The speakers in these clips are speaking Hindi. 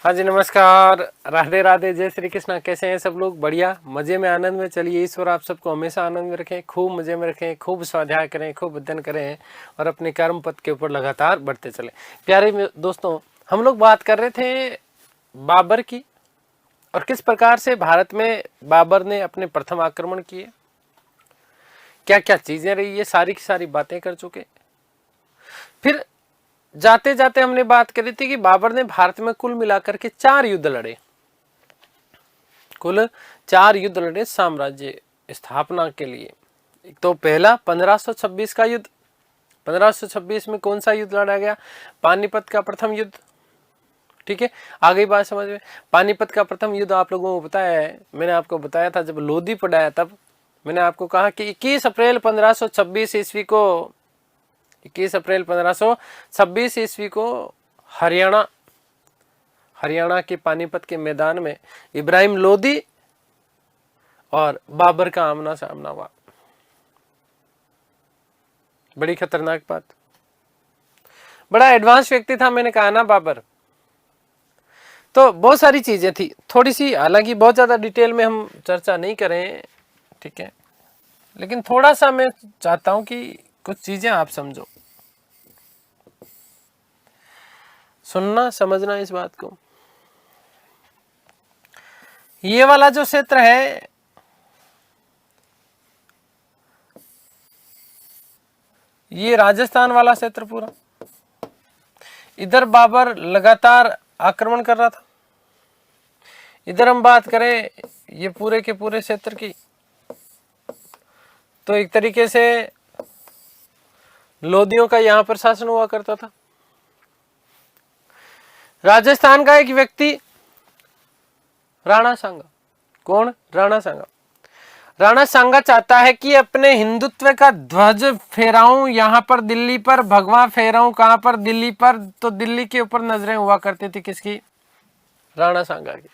हाँ जी, नमस्कार, राधे राधे, जय श्री कृष्णा। कैसे हैं सब लोग? बढ़िया, मजे में, आनंद में। चलिए, ईश्वर आप सबको हमेशा आनंद में रखें, खूब मजे में रखें, खूब स्वाध्याय करें, खूब अध्ययन करें और अपने कर्म पथ के ऊपर लगातार बढ़ते चले। प्यारे दोस्तों, हम लोग बात कर रहे थे बाबर की और किस प्रकार से भारत में बाबर ने अपने प्रथम आक्रमण किए, क्या क्या चीजें रही, ये सारी की सारी बातें कर चुके। फिर जाते जाते हमने बात करी थी कि बाबर ने भारत में कुल मिलाकर के 4 युद्ध लड़े, कुल 4 युद्ध लड़े साम्राज्य स्थापना के लिए। एक तो पहला 1526 का युद्ध। 1526 में कौन सा युद्ध लड़ा गया? पानीपत का प्रथम युद्ध। ठीक है, आ गई बात समझ में। पानीपत का प्रथम युद्ध आप लोगों को बताया है, मैंने आपको बताया था जब लोधी पढ़ाया, तब मैंने आपको कहा कि 21 अप्रैल 1526 ईस्वी को 21 अप्रैल 1526 ईस्वी को हरियाणा के पानीपत के मैदान में इब्राहिम लोधी और बाबर का आमना सामना हुआ। बड़ी खतरनाक बात। बड़ा एडवांस व्यक्ति था, मैंने कहा ना बाबर। तो बहुत सारी चीजें थी, थोड़ी सी, हालांकि बहुत ज्यादा डिटेल में हम चर्चा नहीं करें, ठीक है, लेकिन थोड़ा सा मैं चाहता हूं कि कुछ चीजें आप समझो, सुनना, समझना इस बात को। ये वाला जो क्षेत्र है, ये राजस्थान वाला क्षेत्र पूरा, इधर बाबर लगातार आक्रमण कर रहा था। इधर हम बात करें ये पूरे के पूरे क्षेत्र की, तो एक तरीके से लोधियों का यहां पर शासन हुआ करता था। राजस्थान का एक व्यक्ति राणा सांगा। कौन? राणा सांगा। राणा सांगा चाहता है कि अपने हिंदुत्व का ध्वज फहराऊं यहां पर दिल्ली पर, भगवा फहराऊं कहां पर? दिल्ली पर। तो दिल्ली के ऊपर नजरें हुआ करती थी किसकी? राणा सांगा की।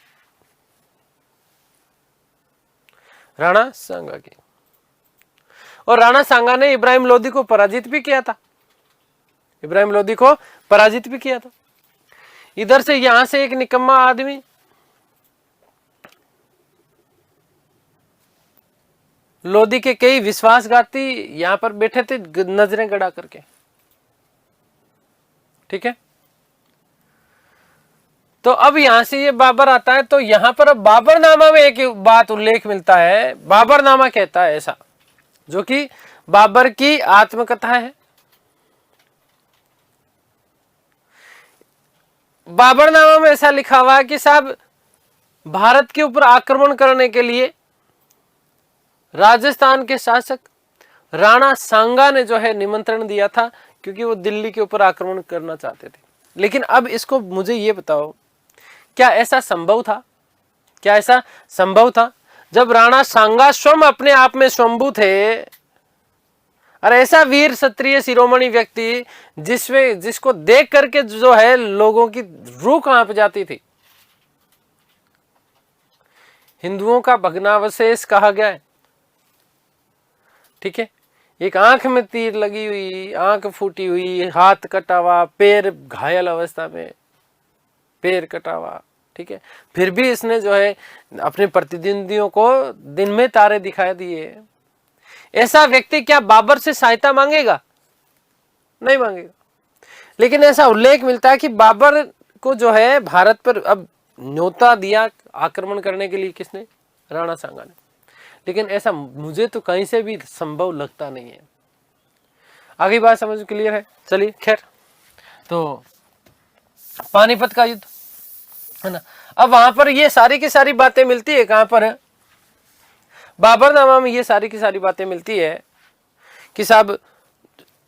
राणा सांगा की। और राणा सांगा ने इब्राहिम लोधी को पराजित भी किया था। इब्राहिम लोधी को पराजित भी किया था। इधर से यहां से एक निकम्मा आदमी लोधी के कई विश्वासघाती यहां पर बैठे थे नजरें गड़ा करके। ठीक है, तो अब यहां से ये बाबर आता है, तो यहां पर अब बाबरनामा में एक बात उल्लेख मिलता है। बाबरनामा कहता है ऐसा, जो कि बाबर की आत्मकथा है। बाबरनामा में ऐसा लिखा हुआ है कि साहब, भारत के ऊपर आक्रमण करने के लिए राजस्थान के शासक राणा सांगा ने जो है निमंत्रण दिया था, क्योंकि वो दिल्ली के ऊपर आक्रमण करना चाहते थे। लेकिन अब इसको मुझे ये बताओ, क्या ऐसा संभव था? क्या ऐसा संभव था जब राणा सांगा स्वयं अपने आप में स्वयंभू थे, और ऐसा वीर क्षत्रिय शिरोमणि व्यक्ति जिसको देख करके जो है लोगों की रूह कांप जाती थी। हिंदुओं का भग्नावशेष कहा गया है। ठीक है, एक आंख में तीर लगी हुई, आंख फूटी हुई, हाथ कटा हुआ, पैर घायल अवस्था में, पैर कटा हुआ। ठीक है, फिर भी इसने जो है अपने प्रतिद्वंदियों को दिन में तारे दिखाई दिए। ऐसा व्यक्ति क्या बाबर से सहायता मांगेगा? नहीं मांगेगा। लेकिन ऐसा उल्लेख मिलता है कि बाबर को जो है भारत पर अब न्योता दिया आक्रमण करने के लिए। किसने? राणा सांगा ने। लेकिन ऐसा मुझे तो कहीं से भी संभव लगता नहीं है। आगे बात समझ क्लियर है? चलिए, खैर, तो पानीपत का युद्ध है ना। अब वहां पर ये सारी की सारी बातें मिलती है। कहां पर है? बाबरनामा में ये सारी की सारी बातें मिलती है कि साहब,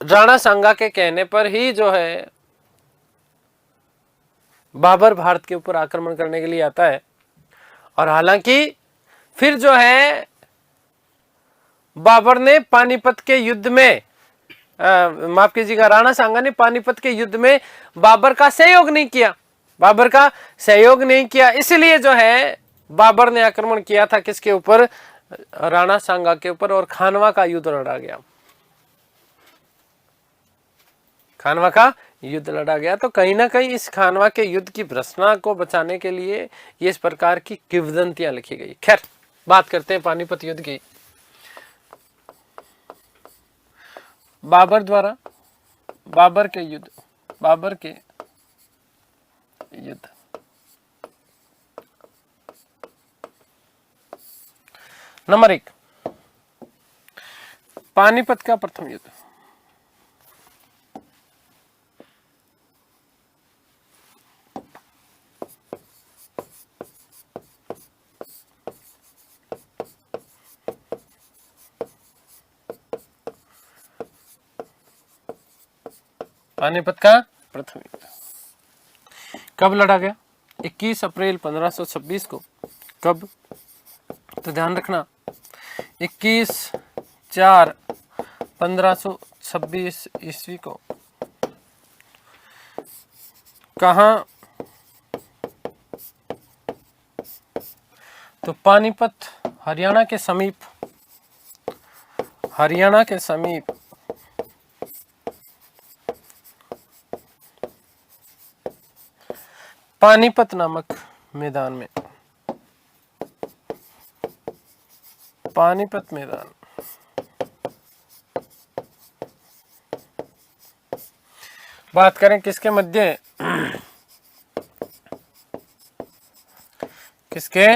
राणा सांगा के कहने पर ही जो है बाबर भारत के ऊपर आक्रमण करने के लिए आता है। और हालांकि फिर जो है बाबर ने पानीपत के युद्ध में, माफ कीजिएगा, राणा सांगा ने पानीपत के युद्ध में बाबर का सहयोग नहीं किया। बाबर का सहयोग नहीं किया, इसलिए जो है बाबर ने आक्रमण किया था किसके ऊपर? राणा सांगा के ऊपर, और खानवा का युद्ध लड़ा गया। खानवा का युद्ध लड़ा गया। तो कहीं ना कहीं इस खानवा के युद्ध की भ्रष्टता को बचाने के लिए ये इस प्रकार की किंवदंतियां लिखी गई। खैर, बात करते हैं पानीपत युद्ध की। बाबर द्वारा बाबर के युद्ध नंबर 1, पानीपत का प्रथम युद्ध। पानीपत का प्रथम युद्ध कब लड़ा गया? 21 अप्रैल 1526 को। कब? तो ध्यान रखना, 21/4/1526 ईस्वी को। कहाँ? तो पानीपत, हरियाणा के समीप, पानीपत नामक मैदान में, पानीपत मैदान। बात करें किसके मध्य? किसके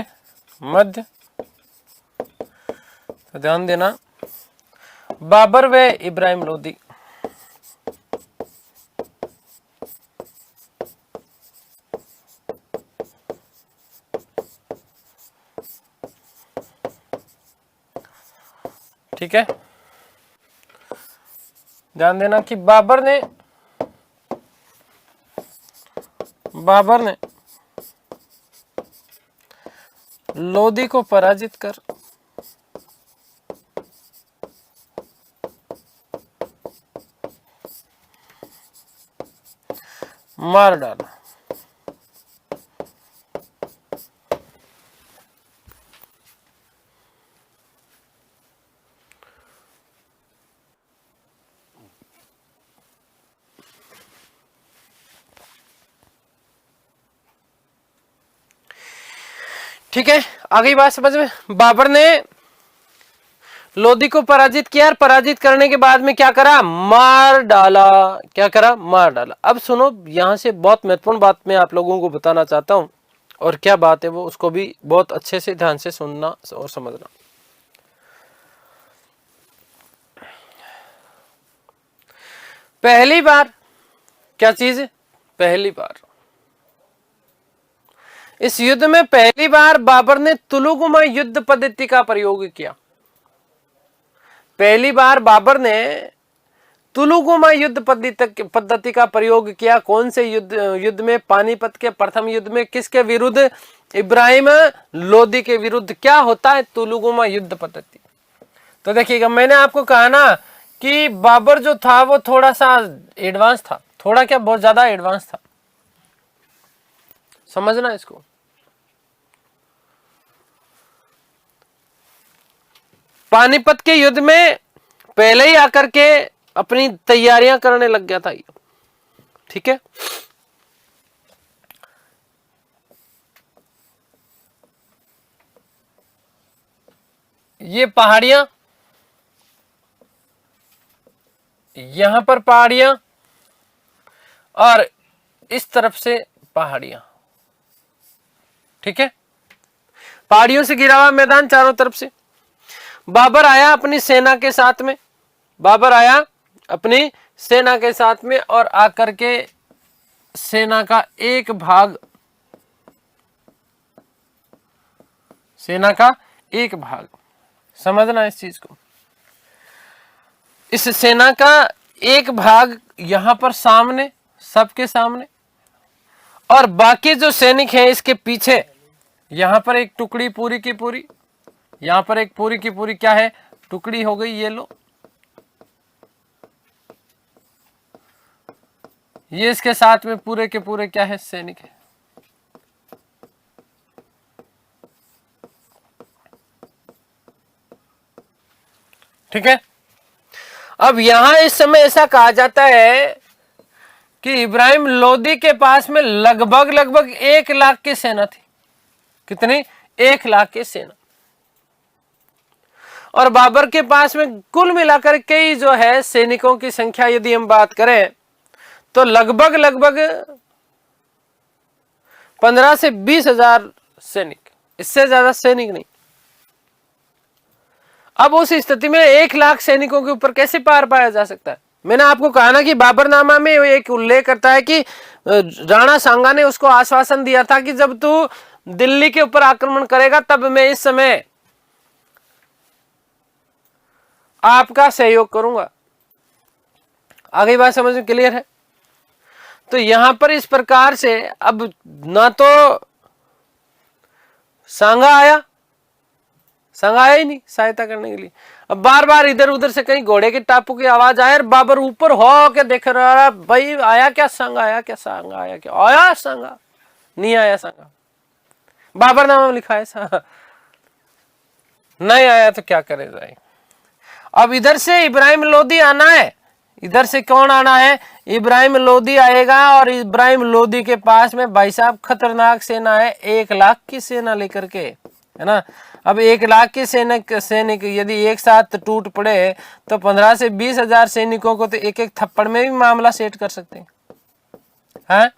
मध्य? तो ध्यान देना, बाबर व इब्राहिम लोदी। ठीक है, ध्यान देना कि बाबर ने लोदी को पराजित कर मार डाला। ठीक है, आगे बात समझ में। बाबर ने लोदी को पराजित किया और पराजित करने के बाद में क्या करा? मार डाला। क्या करा? मार डाला। अब सुनो, यहां से बहुत महत्वपूर्ण बात मैं आप लोगों को बताना चाहता हूं, और क्या बात है वो, उसको भी बहुत अच्छे से ध्यान से सुनना और समझना। पहली बार क्या चीज? पहली बार इस युद्ध में पहली बार बाबर ने तुलुगुमा युद्ध पद्धति का प्रयोग किया। पहली बार बाबर ने तुलुगुमा युद्ध पद्धति का प्रयोग किया। कौन से युद्ध में? पानीपत के प्रथम युद्ध में। किसके विरुद्ध? इब्राहिम लोदी के विरुद्ध। क्या होता है तुलुगुमा युद्ध पद्धति? तो देखिएगा, मैंने आपको कहा ना कि बाबर जो था वो थोड़ा सा एडवांस था। थोड़ा क्या, बहुत ज्यादा एडवांस था। समझना इसको। पानीपत के युद्ध में पहले ही आकर के अपनी तैयारियां करने लग गया था ये। ठीक है, ये पहाड़ियां, यहां पर पहाड़ियां और इस तरफ से पहाड़ियां। ठीक है, पहाड़ियों से घिरा हुआ मैदान चारों तरफ से। बाबर आया अपनी सेना के साथ में, बाबर आया अपनी सेना के साथ में, और आकर के सेना का एक भाग, समझना इस चीज को, इस सेना का एक भाग यहां पर सामने, सबके सामने, और बाकी जो सैनिक हैं इसके पीछे। यहां पर एक टुकड़ी पूरी की पूरी, यहां पर एक पूरी की पूरी क्या है? टुकड़ी हो गई। ये लो, ये इसके साथ में पूरे के पूरे क्या है? सैनिक है। ठीक है, अब यहां इस समय ऐसा कहा जाता है कि इब्राहिम लोदी के पास में लगभग 1 लाख की सेना थी। कितनी? 1 लाख की सेना। और बाबर के पास में कुल मिलाकर के ही जो है सैनिकों की संख्या यदि हम बात करें तो लगभग 15 से 20 हजार सैनिक, इससे ज्यादा सैनिक नहीं। अब उस स्थिति में 1 लाख सैनिकों के ऊपर कैसे पार पाया जा सकता है? मैंने आपको कहा ना कि बाबरनामा में एक उल्लेख करता है कि राणा सांगा ने उसको आश्वासन दिया था कि जब तू दिल्ली के ऊपर आक्रमण करेगा तब मैं इस समय आपका सहयोग करूंगा। आगे बात समझ में क्लियर है? तो यहां पर इस प्रकार से अब ना तो सांगा आया ही नहीं सहायता करने के लिए। अब बार बार इधर उधर से कहीं घोड़े के टापू की आवाज आए और बाबर ऊपर हो के देख रहा, भाई आया क्या सांगा, आया क्या सांगा, आया क्या, आया सांगा, नहीं आया सांगा। बाबरनामा में लिखा है सांगा नहीं आया तो क्या करे जाए। अब इधर से इब्राहिम लोदी आना है, इधर से कौन आना है? इब्राहिम लोदी आएगा और इब्राहिम लोदी के पास में भाई साहब खतरनाक सेना है, 1 लाख की सेना लेकर के, है ना। अब 1 लाख की सैनिक यदि एक साथ टूट पड़े तो 15 से 20 हजार सैनिकों को तो एक थप्पड़ में भी मामला सेट कर सकते हैं।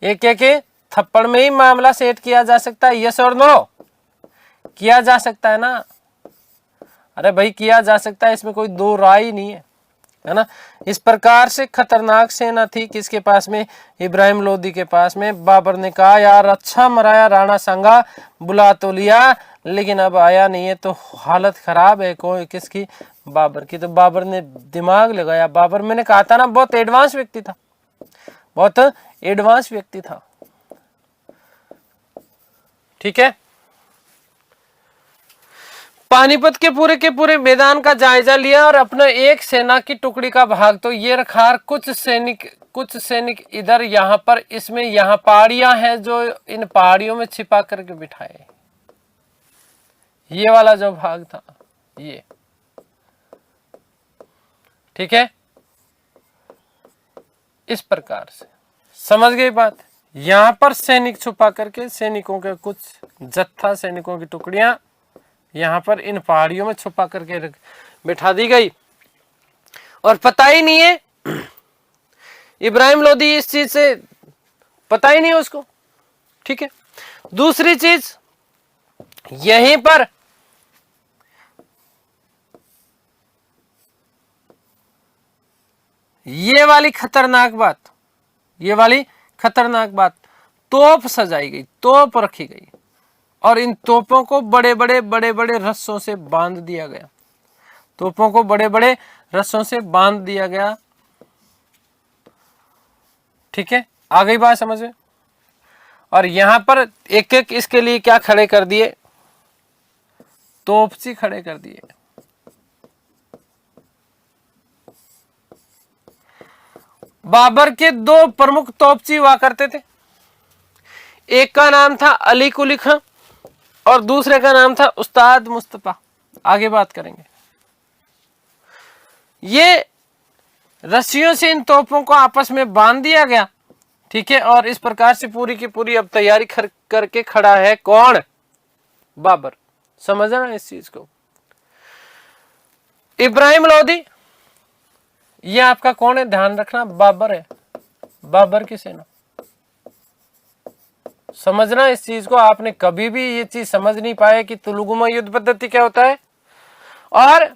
एक थप्पड़ में ही मामला सेट किया जा सकता है। यस और नो? किया जा सकता है ना? अरे भाई किया जा सकता है, इसमें कोई दो राय ही नहीं है ना। इस प्रकार से खतरनाक सेना थी किसके पास में? इब्राहिम लोदी के पास में। बाबर ने कहा यार अच्छा मराया राणा सांगा, बुला तो लिया लेकिन अब आया नहीं है तो हालत खराब है कोई किसकी? बाबर की। तो बाबर ने दिमाग लगाया। बाबर मैंने कहा था ना बहुत एडवांस व्यक्ति था, बहुत एडवांस व्यक्ति था। ठीक है। पानीपत के पूरे मैदान का जायजा लिया और अपना एक सेना की टुकड़ी का भाग तो ये रखा। कुछ सैनिक इधर यहाँ पर, इसमें यहाँ पहाड़ियां हैं जो इन पहाड़ियों में छिपा करके बिठाए। ये वाला जो भाग था ये, ठीक है। इस प्रकार से समझ गई बात। यहां पर सैनिक छुपा करके, सैनिकों के कुछ जत्था, सैनिकों की टुकड़ियां यहां पर इन पहाड़ियों में छुपा करके बिठा दी गई और पता ही नहीं है इब्राहिम लोदी, इस चीज से पता ही नहीं है उसको। ठीक है। दूसरी चीज यहीं पर ये वाली खतरनाक बात, तोप सजाई गई, तोप रखी गई और इन तोपों को बड़े बड़े रस्सों से बांध दिया गया। तोपों को बड़े बड़े रस्सों से बांध दिया गया। ठीक है, आ गई बात समझ में। और यहां पर एक एक इसके लिए क्या खड़े कर दिए? तोपची खड़े कर दिए। बाबर के दो प्रमुख तोपची हुआ करते थे। एक का नाम था अली कुली खां और दूसरे का नाम था उस्ताद मुस्तफा। आगे बात करेंगे। ये रस्सियों से इन तोपों को आपस में बांध दिया गया। ठीक है। और इस प्रकार से पूरी की पूरी अब तैयारी करके खड़ा है कौन? बाबर। समझना इस चीज को। इब्राहिम लोदी ये आपका कौन है? ध्यान रखना, बाबर है। बाबर की सेना। समझना इस चीज को। आपने कभी भी ये चीज समझ नहीं पाए कि तुलुगुमा युद्ध पद्धति क्या होता है और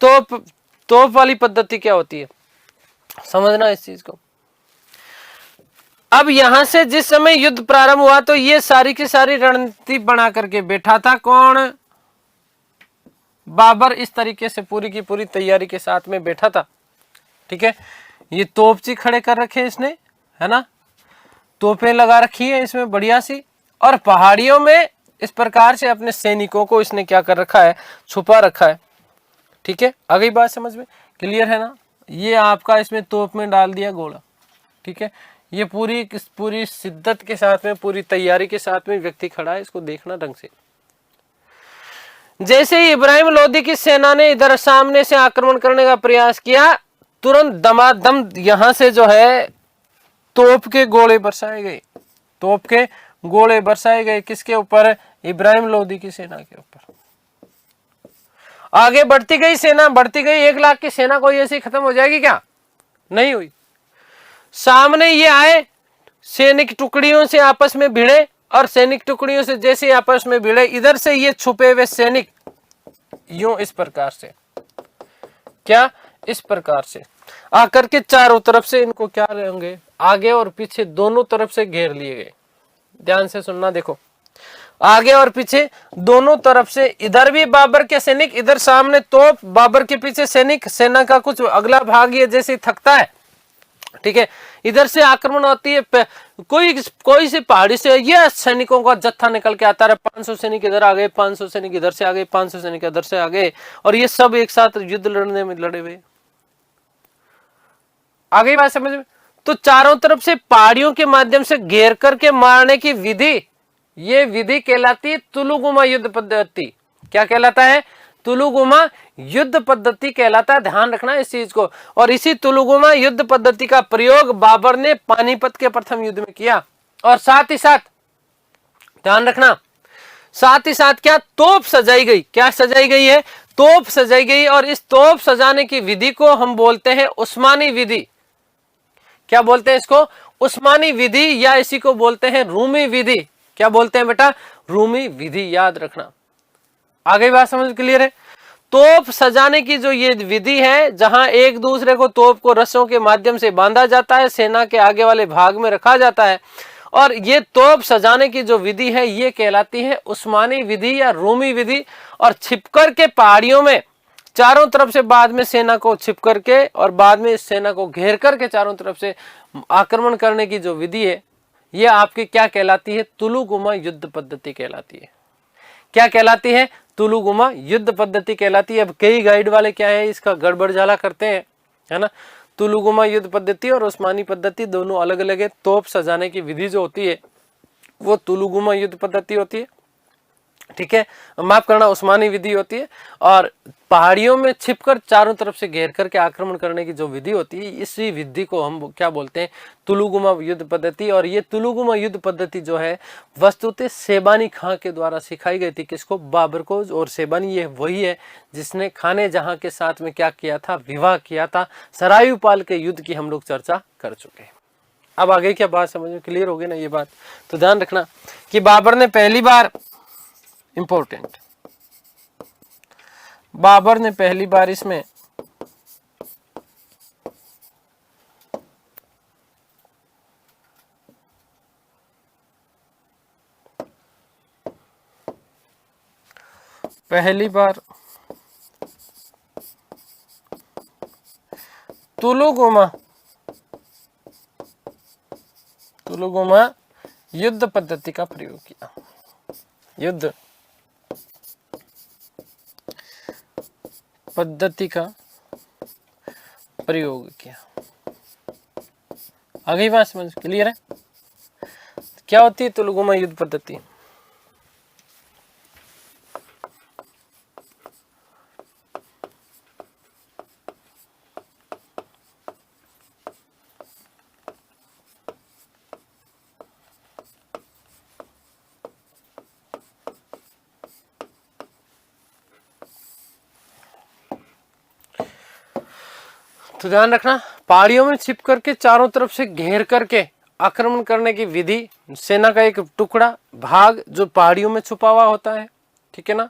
तोप वाली पद्धति क्या होती है। समझना इस चीज को। अब यहां से जिस समय युद्ध प्रारंभ हुआ तो ये सारी की सारी रणनीति बना करके बैठा था कौन? बाबर। इस तरीके से पूरी की पूरी तैयारी के साथ में बैठा था। ठीक है। ये तोपची खड़े कर रखे इसने, है ना। तोपें लगा रखी है इसमें बढ़िया सी और पहाड़ियों में इस प्रकार से अपने सैनिकों को इसने क्या कर रखा है? छुपा रखा है। ठीक है। आ गई बात समझ में? क्लियर है ना। ये आपका इसमें तोप में डाल दिया गोला। ठीक है। ये पूरी शिद्दत के साथ में, पूरी तैयारी के साथ में व्यक्ति खड़ा है। इसको देखना ढंग से। जैसे ही इब्राहिम लोदी की सेना ने इधर सामने से आक्रमण करने का प्रयास किया तुरंत दमादम यहां से जो है तोप के गोले बरसाए गए, तोप के गोले बरसाए गए। किसके ऊपर? इब्राहिम लोदी की सेना के ऊपर। आगे बढ़ती गई सेना, बढ़ती गई। 1 लाख की सेना कोई ऐसी खत्म हो जाएगी क्या? नहीं हुई। सामने ये आए, सैनिक टुकड़ियों से आपस में भिड़े, और सैनिक टुकड़ियों से जैसे आपस में भिड़े, इधर से ये छुपे हुए सैनिक यूं इस प्रकार से, क्या इस प्रकार से आकर के चारों तरफ से इनको क्या रहेंगे, आगे और पीछे दोनों तरफ से घेर लिए गए। ध्यान से सुनना, देखो आगे और पीछे दोनों तरफ से, इधर भी बाबर के सैनिक, इधर सामने तोप, बाबर के पीछे सैनिक, सेना का कुछ अगला भाग ये जैसे थकता है, ठीक है, इधर से आक्रमण होती है। कोई से पहाड़ी से ये सैनिकों का जत्था निकल के आता है, 500 सैनिक इधर आ गए, 500 सैनिक इधर से आ गए, 500 सैनिक इधर से आ गए, और ये सब एक साथ युद्ध लड़ने में लड़े हुए। आ गई बात समझ में? तो चारों तरफ से पहाड़ियों के माध्यम से घेर करके मारने की विधि, ये विधि कहलाती है तुलुगुमा युद्ध पद्धति। क्या कहलाता है? तुलुगुमा युद्ध पद्धति कहलाता है। ध्यान रखना इस चीज को। और इसी तुलुगुमा युद्ध पद्धति का प्रयोग बाबर ने पानीपत के प्रथम युद्ध में किया। और साथ ही साथ ध्यान रखना, साथ ही साथ क्या तोप सजाई गई, क्या सजाई गई है? तोप सजाई गई। और इस तोप सजाने की विधि को हम बोलते हैं उस्मानी विधि। क्या बोलते हैं इसको? उस्मानी विधि, या इसी को बोलते हैं रूमी विधि। क्या बोलते हैं बेटा? रूमी विधि। याद रखना। आगे बात समझ क्लियर है? तोप सजाने की जो ये विधि है, जहां एक दूसरे को तोप को रस्सों के माध्यम से बांधा जाता है, सेना के आगे वाले भाग में रखा जाता है, और ये तोप सजाने की जो विधि है ये कहलाती है उस्मानी विधि या रूमी विधि। और छिपकर के पहाड़ियों में चारों तरफ से बाद में सेना को छिप करके और बाद में इस सेना को घेर करके चारों तरफ से आक्रमण करने की जो विधि है, ये आपकी क्या कहलाती है? तुलुगुमा युद्ध पद्धति कहलाती है। क्या कहलाती है? तुलुगुमा युद्ध पद्धति कहलाती है। अब कई गाइड वाले क्या है, इसका गड़बड़ झाला करते हैं, है ना। तुलुगुमा युद्ध पद्धति और उस्मानी पद्धति दोनों अलग अलग है। तोप सजाने की विधि जो होती है वो तुलुगुमा युद्ध पद्धति होती है, ठीक है, माफ करना, उस्मानी विधि होती है। और पहाड़ियों में छिपकर चारों तरफ से घेर करके आक्रमण करने की जो विधि होती है, इसी विधि को हम क्या बोलते हैं? तुलुगुमा युद्ध पद्धति। और ये तुलुगुमा युद्ध पद्धति जो है वस्तुतः सेबानी खां के द्वारा सिखाई गई थी। किसको? बाबर को। और सेबानी ये वही है जिसने खाने जहां के साथ में क्या किया था? विवाह किया था। सरायुपाल के युद्ध की हम लोग चर्चा कर चुके हैं। अब आगे क्या बात समझ में क्लियर हो गई ना ये बात? तो ध्यान रखना कि बाबर ने पहली बार, इंपॉर्टेंट, बाबर ने पहली बार इसमें पहली बार तुलुगुमा युद्ध पद्धति का प्रयोग किया। युद्ध पद्धति का प्रयोग किया। आगे बात समझ क्लियर है? क्या होती है तुलुगुमा युद्ध पद्धति? तो ध्यान रखना, पहाड़ियों में छिप करके चारों तरफ से घेर करके आक्रमण करने की विधि, सेना का एक टुकड़ा भाग जो पहाड़ियों में छुपा हुआ होता है, ठीक है ना,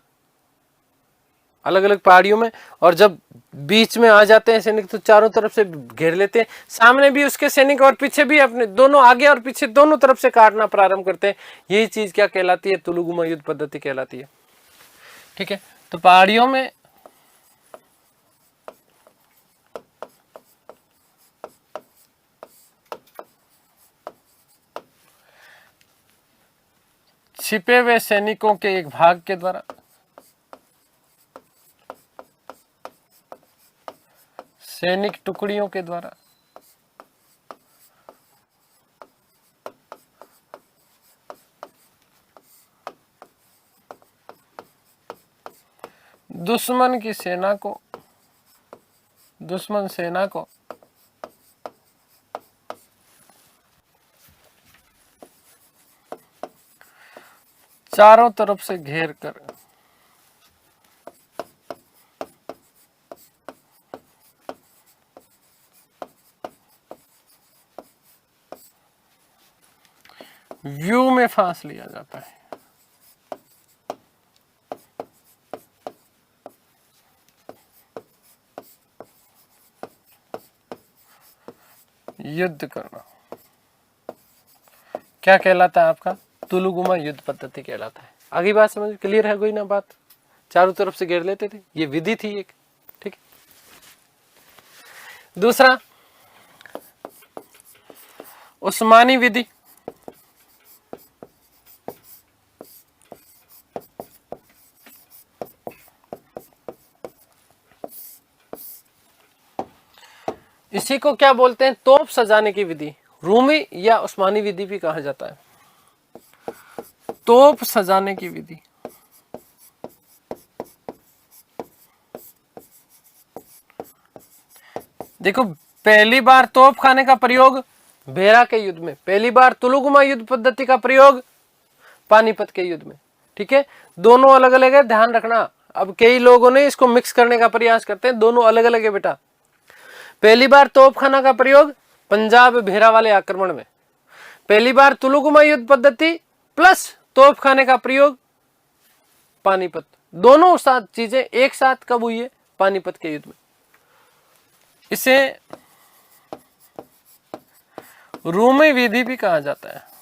अलग अलग पहाड़ियों में, और जब बीच में आ जाते हैं सैनिक तो चारों तरफ से घेर लेते हैं। सामने भी उसके सैनिक और पीछे भी, अपने दोनों आगे और पीछे दोनों तरफ से काटना प्रारंभ करते हैं। यही चीज क्या कहलाती है? तुलुगुमा युद्ध पद्धति कहलाती है, ठीक है। तो पहाड़ियों में छिपे हुए सैनिकों के एक भाग के द्वारा सैनिक टुकड़ियों के द्वारा दुश्मन सेना को चारों तरफ से घेर कर व्यू में फांस लिया जाता है। युद्ध करना क्या कहलाता है आपका? तुलुगुमा युद्ध पद्धति कहलाता है। आगे बात समझ क्लियर है कोई ना बात? चारों तरफ से घेर लेते थे, ये विधि थी एक, ठीक है। दूसरा उस्मानी विधि। इसी को क्या बोलते हैं? तोप सजाने की विधि। रूमी या उस्मानी विधि भी कहा जाता है। तोप सजाने की विधि। देखो, पहली बार तोप खाने का प्रयोग भेरा के युद्ध में, पहली बार तुलुगुमा युद्ध पद्धति का प्रयोग पानीपत के युद्ध में, ठीक है। दोनों अलग अलग है, ध्यान रखना। अब कई लोगों ने इसको मिक्स करने का प्रयास करते हैं, दोनों अलग अलग है बेटा। पहली बार तोपखाना का प्रयोग पंजाब भेरा वाले आक्रमण में, पहली बार तुलुगुमा युद्ध पद्धति प्लस तोपखाने का प्रयोग पानीपत। दोनों साथ चीजें एक साथ कब हुई है? पानीपत के युद्ध में। इसे रूमी विधि भी कहा जाता है।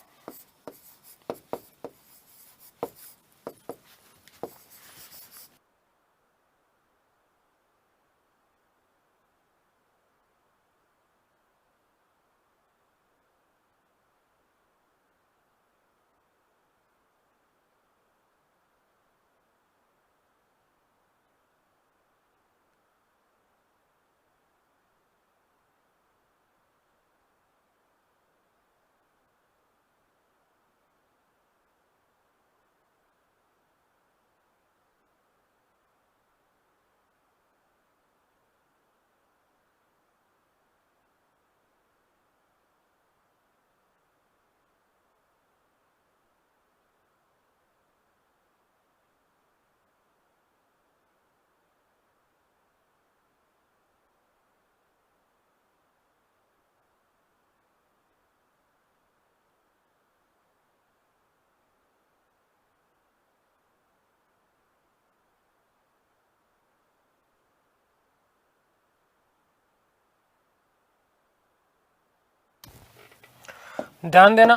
ध्यान देना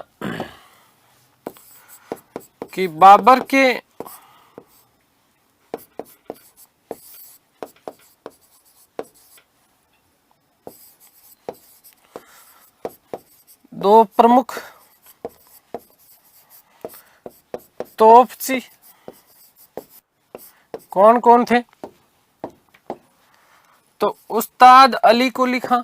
कि बाबर के दो प्रमुख तोपची कौन कौन थे? तो उस्ताद अली कुली खां,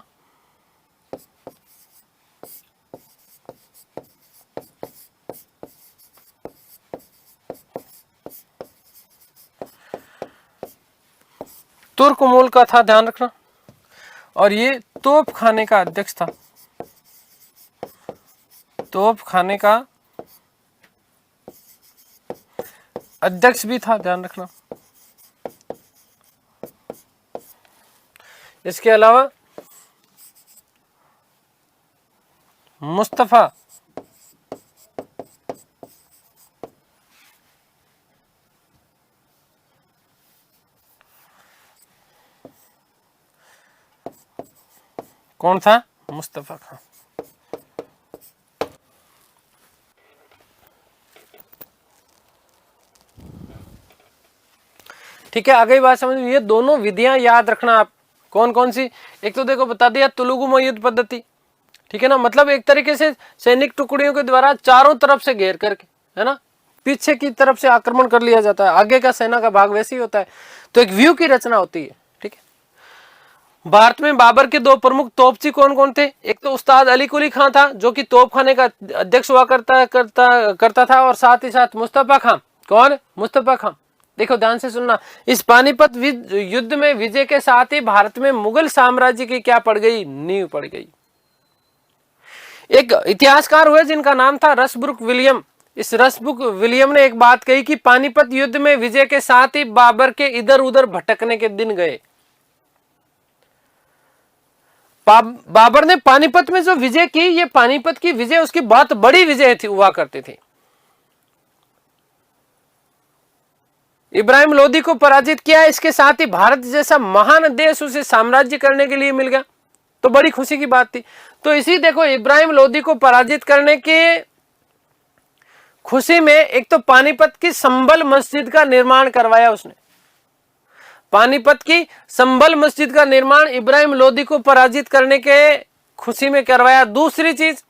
तुर्क मूल का था, ध्यान रखना। और ये तोप खाने का अध्यक्ष था, तोप खाने का अध्यक्ष भी था, ध्यान रखना। इसके अलावा मुस्तफा कौन था? मुस्तफा खां। ठीक है, आगे बात समझ। ये दोनों विधियां याद रखना आप। कौन कौन सी? एक तो देखो बता दिया तुलुगुमा युद्ध पद्धति, ठीक है ना। मतलब एक तरीके से सैनिक टुकड़ियों के द्वारा चारों तरफ से घेर करके, है ना, पीछे की तरफ से आक्रमण कर लिया जाता है। आगे का सेना का भाग वैसे ही होता है। तो एक व्यू की रचना होती है, ठीक है। भारत में बाबर के दो प्रमुख तोपची कौन कौन थे? एक तो उस्ताद अली कुली खां था, जो कि तोपखाने का अध्यक्ष हुआ करता था, और साथ ही साथ मुस्तफा खां। कौन? मुस्तफा खां। देखो ध्यान से सुनना, इस पानीपत युद्ध में विजय के साथ ही भारत में मुगल साम्राज्य की क्या पड़ गई? नींव पड़ गई। एक इतिहासकार हुए जिनका नाम था रसब्रुक विलियम। इस रसबुक विलियम ने एक बात कही कि पानीपत युद्ध में विजय के साथ ही बाबर के इधर उधर भटकने के दिन गए। बाबर ने पानीपत में जो विजय की, ये पानीपत की विजय उसकी बहुत बड़ी विजय थी, हुआ करती थी। इब्राहिम लोदी को पराजित किया, इसके साथ ही भारत जैसा महान देश उसे साम्राज्य करने के लिए मिल गया, तो बड़ी खुशी की बात थी। तो इसी देखो इब्राहिम लोदी को पराजित करने के खुशी में एक तो पानीपत की संभल मस्जिद का निर्माण करवाया उसने। पानीपत की संभल मस्जिद का निर्माण इब्राहिम लोदी को पराजित करने के खुशी में करवाया। दूसरी चीज,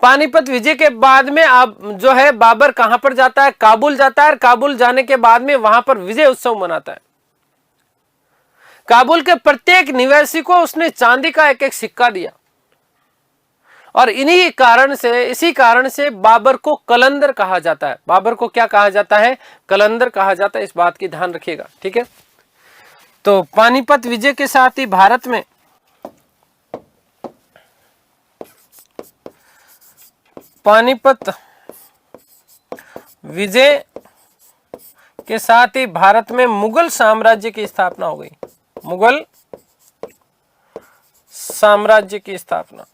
पानीपत विजय के बाद में अब जो है बाबर कहां पर जाता है, काबुल जाता है। काबुल जाने के बाद में वहां पर विजय उत्सव मनाता है। काबुल के प्रत्येक निवासी को उसने चांदी का एक एक सिक्का दिया, और इन्हीं कारण से, इसी कारण से बाबर को कलंदर कहा जाता है। बाबर को क्या कहा जाता है? कलंदर कहा जाता है। इस बात की ध्यान रखिएगा, ठीक है। तो पानीपत विजय के साथ ही भारत में पानीपत विजय के साथ ही भारत में मुगल साम्राज्य की स्थापना हो गई। मुगल साम्राज्य की स्थापना।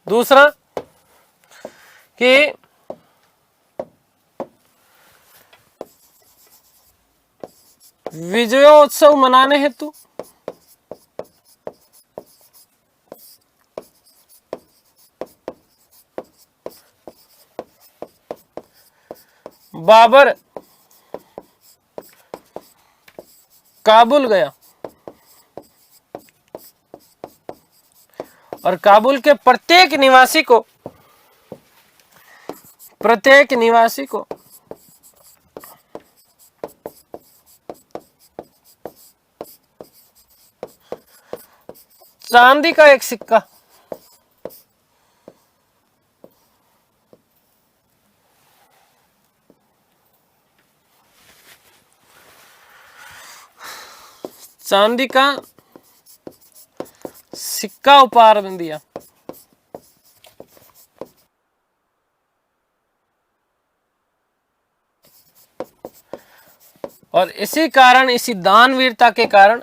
दूसरा कि विजयोत्सव मनाने हेतु बाबर काबुल गया, और काबुल के प्रत्येक निवासी को चांदी का एक सिक्का, चांदी का सिक्का उपहार में दिया। और इसी कारण, इसी दानवीरता के कारण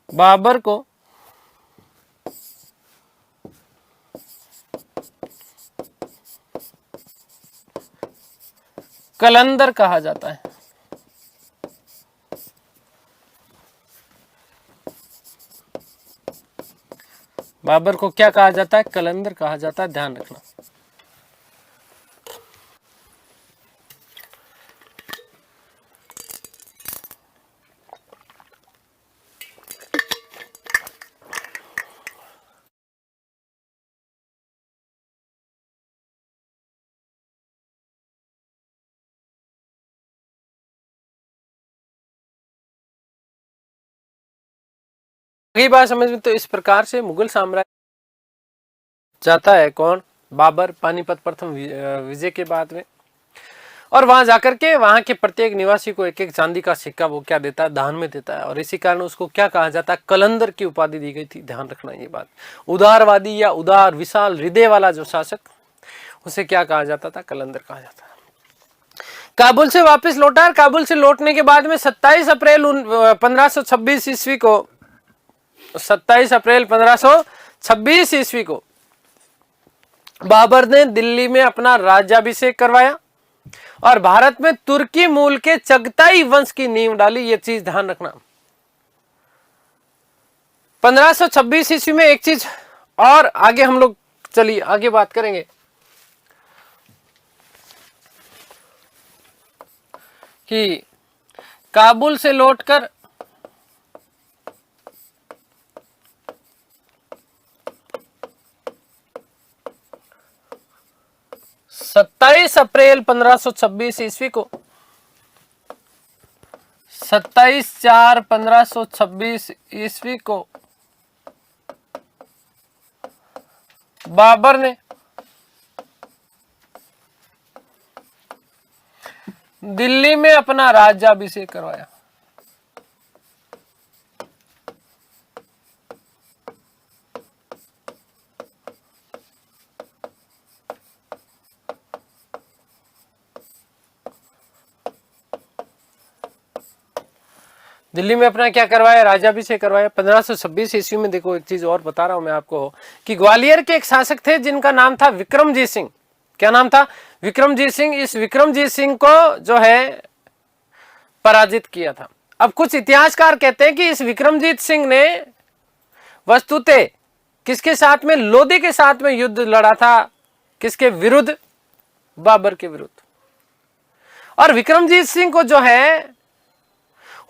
बाबर को कलंदर कहा जाता है। बाबर को क्या कहा जाता है? कलंदर कहा जाता है, ध्यान रखना। अगली बात समझ में, तो इस प्रकार से मुगल साम्राज्य जाता है कौन? बाबर, पानीपत प्रथम विजय के बाद में, और वहां जाकर के वहां के प्रत्येक निवासी को एक एक चांदी का सिक्का वो क्या देता है? दान में देता है। और इसी कारण उसको क्या कहा जाता है? कलंदर की उपाधि दी गई थी, ध्यान रखना ये बात। उदारवादी या उदार विशाल हृदय वाला जो शासक, उसे क्या कहा जाता था? कलंदर कहा जाता है। काबुल से वापस लौटा, और काबुल से लौटने के बाद में 27 अप्रैल 1526 ईस्वी को 27 अप्रैल 1526 ईस्वी को बाबर ने दिल्ली में अपना राज्याभिषेक करवाया, और भारत में तुर्की मूल के चगताई वंश की नींव डाली। ये चीज ध्यान रखना। 1526 ईस्वी में एक चीज और आगे हम लोग, चलिए आगे बात करेंगे कि काबुल से लौटकर 27 अप्रैल 1526 ईस्वी को 27/4/1526 ईस्वी को बाबर ने दिल्ली में अपना राज्याभिषेक करवाया। दिल्ली में अपना क्या करवाया? राज्याभिषेक करवाया। 1526 ईस्वी में देखो एक चीज और बता रहा हूं मैं आपको कि ग्वालियर के एक शासक थे जिनका नाम था विक्रमजीत सिंह। क्या नाम था? विक्रमजीत सिंह। इस विक्रमजीत सिंह को जो है पराजित किया था। अब कुछ इतिहासकार कहते हैं कि इस विक्रमजीत सिंह ने वस्तुतः किसके साथ में? लोधी के साथ में युद्ध लड़ा था। किसके विरुद्ध? बाबर के विरुद्ध। और विक्रमजीत सिंह को जो है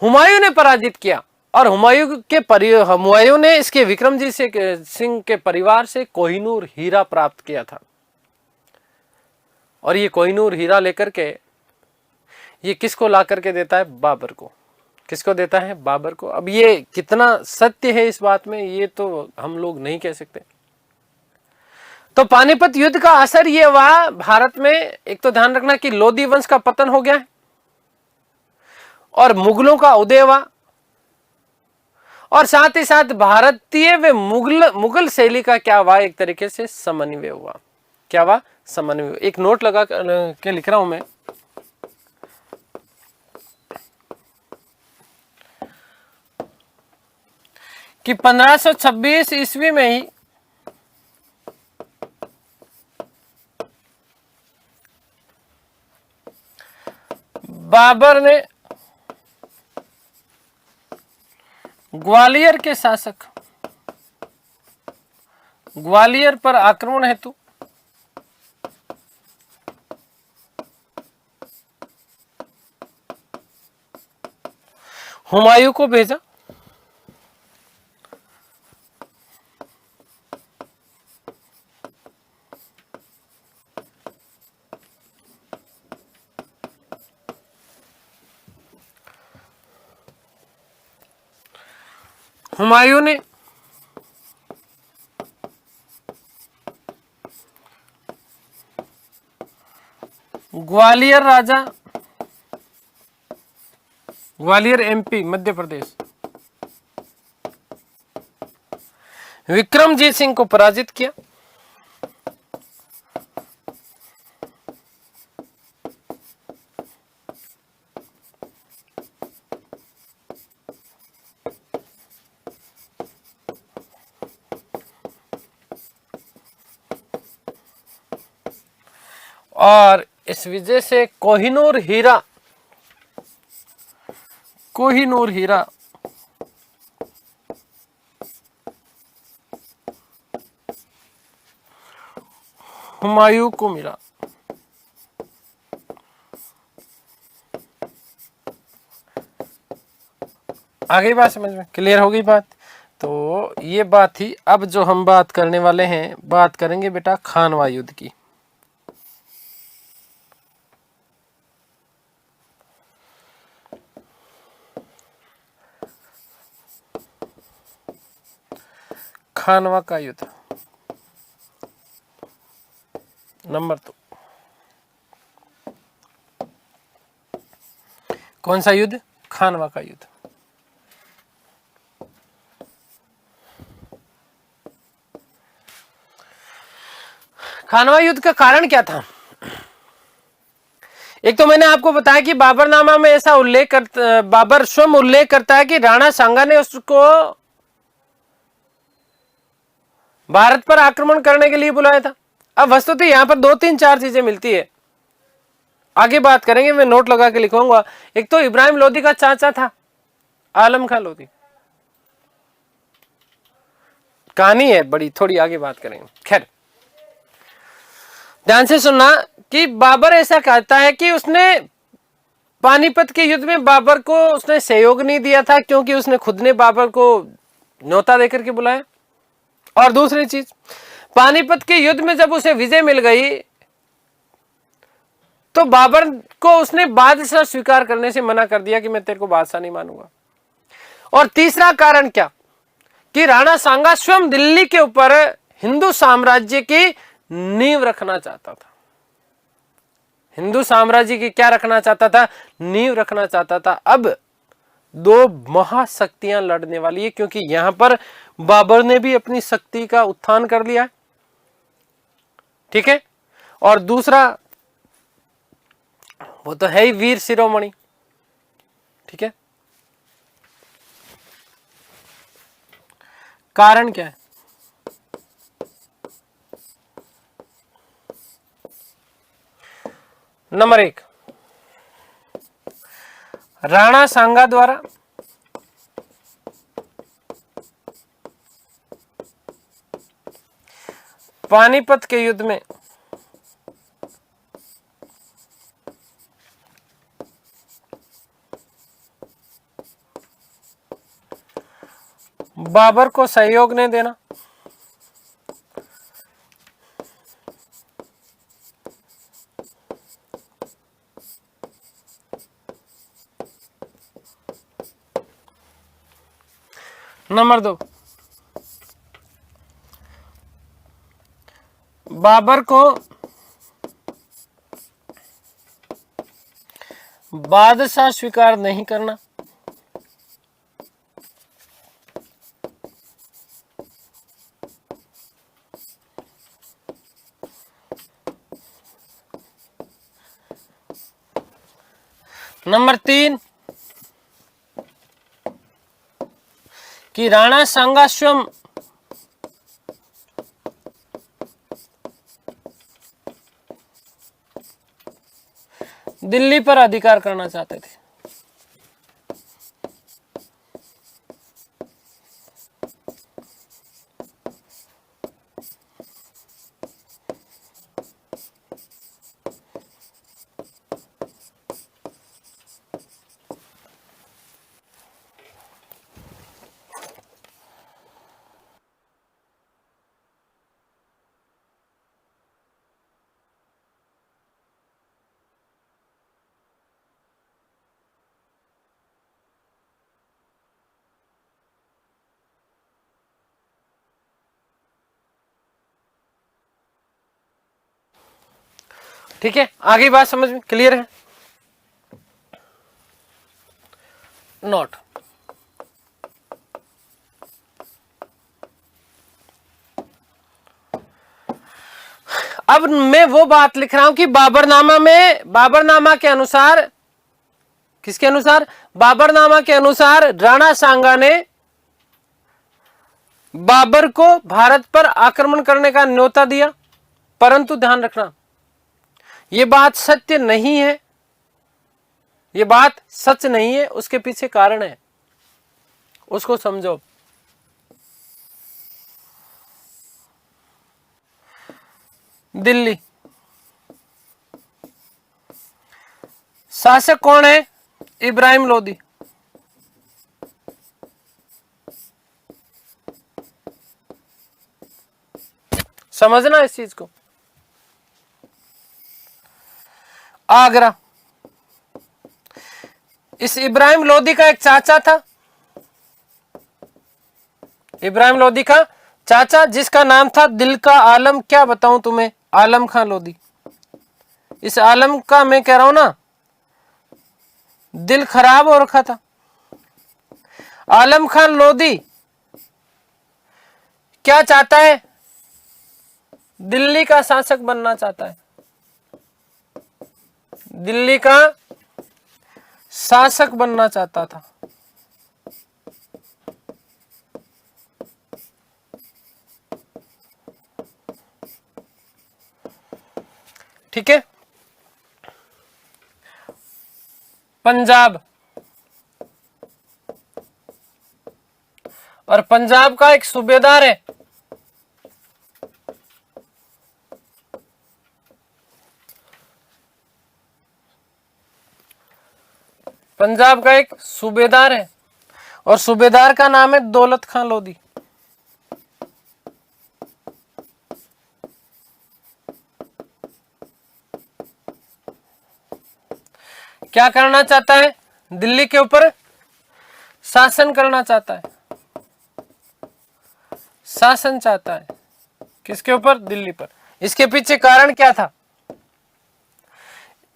हुमायूं ने पराजित किया और हुमायूं ने इसके विक्रमजीत सिंह के परिवार से कोहिनूर हीरा प्राप्त किया था। और ये कोहिनूर हीरा लेकर के ये किसको ला करके देता है? बाबर को। किसको देता है? बाबर को। अब ये कितना सत्य है इस बात में ये तो हम लोग नहीं कह सकते। तो पानीपत युद्ध का असर ये हुआ भारत में, एक तो ध्यान रखना कि लोधी वंश का पतन हो गया है और मुगलों का उदय हुआ और साथ ही साथ भारतीय व मुगल शैली का क्या हुआ? एक तरीके से समन्वय हुआ। क्या हुआ? समन्वय। एक नोट लगा के लिख रहा हूं मैं कि 1526 ईस्वी में ही बाबर ने ग्वालियर के शासक ग्वालियर पर आक्रमण हेतु हुमायूं को भेजा। हुमायूं ने ग्वालियर राजा, ग्वालियर एमपी मध्य प्रदेश, विक्रमजीत सिंह को पराजित किया। और इस विजय से कोहिनूर हीरा हुमायूं को मिला। आगे बात समझ में क्लियर हो गई बात? तो ये बात थी। अब जो हम बात करने वाले हैं, बात करेंगे बेटा खानवा युद्ध की। खानवा का युद्ध नंबर 2। कौन सा युद्ध? खानवा का युद्ध। खानवा युद्ध का कारण क्या था? एक तो मैंने आपको बताया कि बाबरनामा में ऐसा बाबर स्वयं उल्लेख करता है कि राणा सांगा ने उसको भारत पर आक्रमण करने के लिए बुलाया था। अब वस्तुतः यहां पर 2 3 4 चीजें मिलती है। आगे बात करेंगे, मैं नोट लगा के लिखूंगा। एक तो इब्राहिम लोदी का चाचा था आलम खां लोदी। कहानी है बड़ी, थोड़ी आगे बात करेंगे। खैर ध्यान से सुनना कि बाबर ऐसा कहता है कि उसने पानीपत के युद्ध में बाबर को उसने सहयोग नहीं दिया था क्योंकि उसने खुद ने बाबर को न्योता देकर के बुलाया। और दूसरी चीज, पानीपत के युद्ध में जब उसे विजय मिल गई तो बाबर को उसने बादशाह स्वीकार करने से मना कर दिया कि मैं तेरे को बादशाह नहीं मानूंगा। और तीसरा कारण क्या कि राणा सांगा स्वयं दिल्ली के ऊपर हिंदू साम्राज्य की नींव रखना चाहता था। हिंदू साम्राज्य की क्या रखना चाहता था? नींव रखना चाहता था। अब दो महाशक्तियां लड़ने वाली है, क्योंकि यहां पर बाबर ने भी अपनी शक्ति का उत्थान कर लिया है, ठीक है। और दूसरा वो तो है ही वीर शिरोमणि, ठीक है। कारण क्या है? नंबर 1, राणा सांगा द्वारा पानीपत के युद्ध में बाबर को सहयोग नहीं देना। नंबर 2, बाबर को बादशाह स्वीकार नहीं करना। नंबर 3, कि राणा सांगा स्वयं दिल्ली पर अधिकार करना चाहते थे। ठीक है, आगे बात समझ में क्लियर है? नोट, अब मैं वो बात लिख रहा हूं कि बाबरनामा के अनुसार, किसके अनुसार? बाबरनामा के अनुसार राणा सांगा ने बाबर को भारत पर आक्रमण करने का न्योता दिया, परंतु ध्यान रखना यह बात सत्य नहीं है, यह बात सच नहीं है, उसके पीछे कारण है, उसको समझो। दिल्ली शासक कौन है? इब्राहिम लोदी। समझना इस चीज को। आगरा, इस इब्राहिम लोदी का एक चाचा था, इब्राहिम लोदी का चाचा, जिसका नाम था दिल का आलम। क्या बताऊं तुम्हें? आलम खान लोदी। इस आलम का मैं कह रहा हूं ना, दिल खराब हो रखा था। आलम खान लोदी क्या चाहता है? दिल्ली का शासक बनना चाहता है, दिल्ली का शासक बनना चाहता था। ठीक है। पंजाब, और पंजाब का एक सूबेदार है, पंजाब का एक सूबेदार है, और सूबेदार का नाम है दौलत खान लोदी। क्या करना चाहता है? दिल्ली के ऊपर शासन करना चाहता है, शासन चाहता है। किसके ऊपर? दिल्ली पर। इसके पीछे कारण क्या था?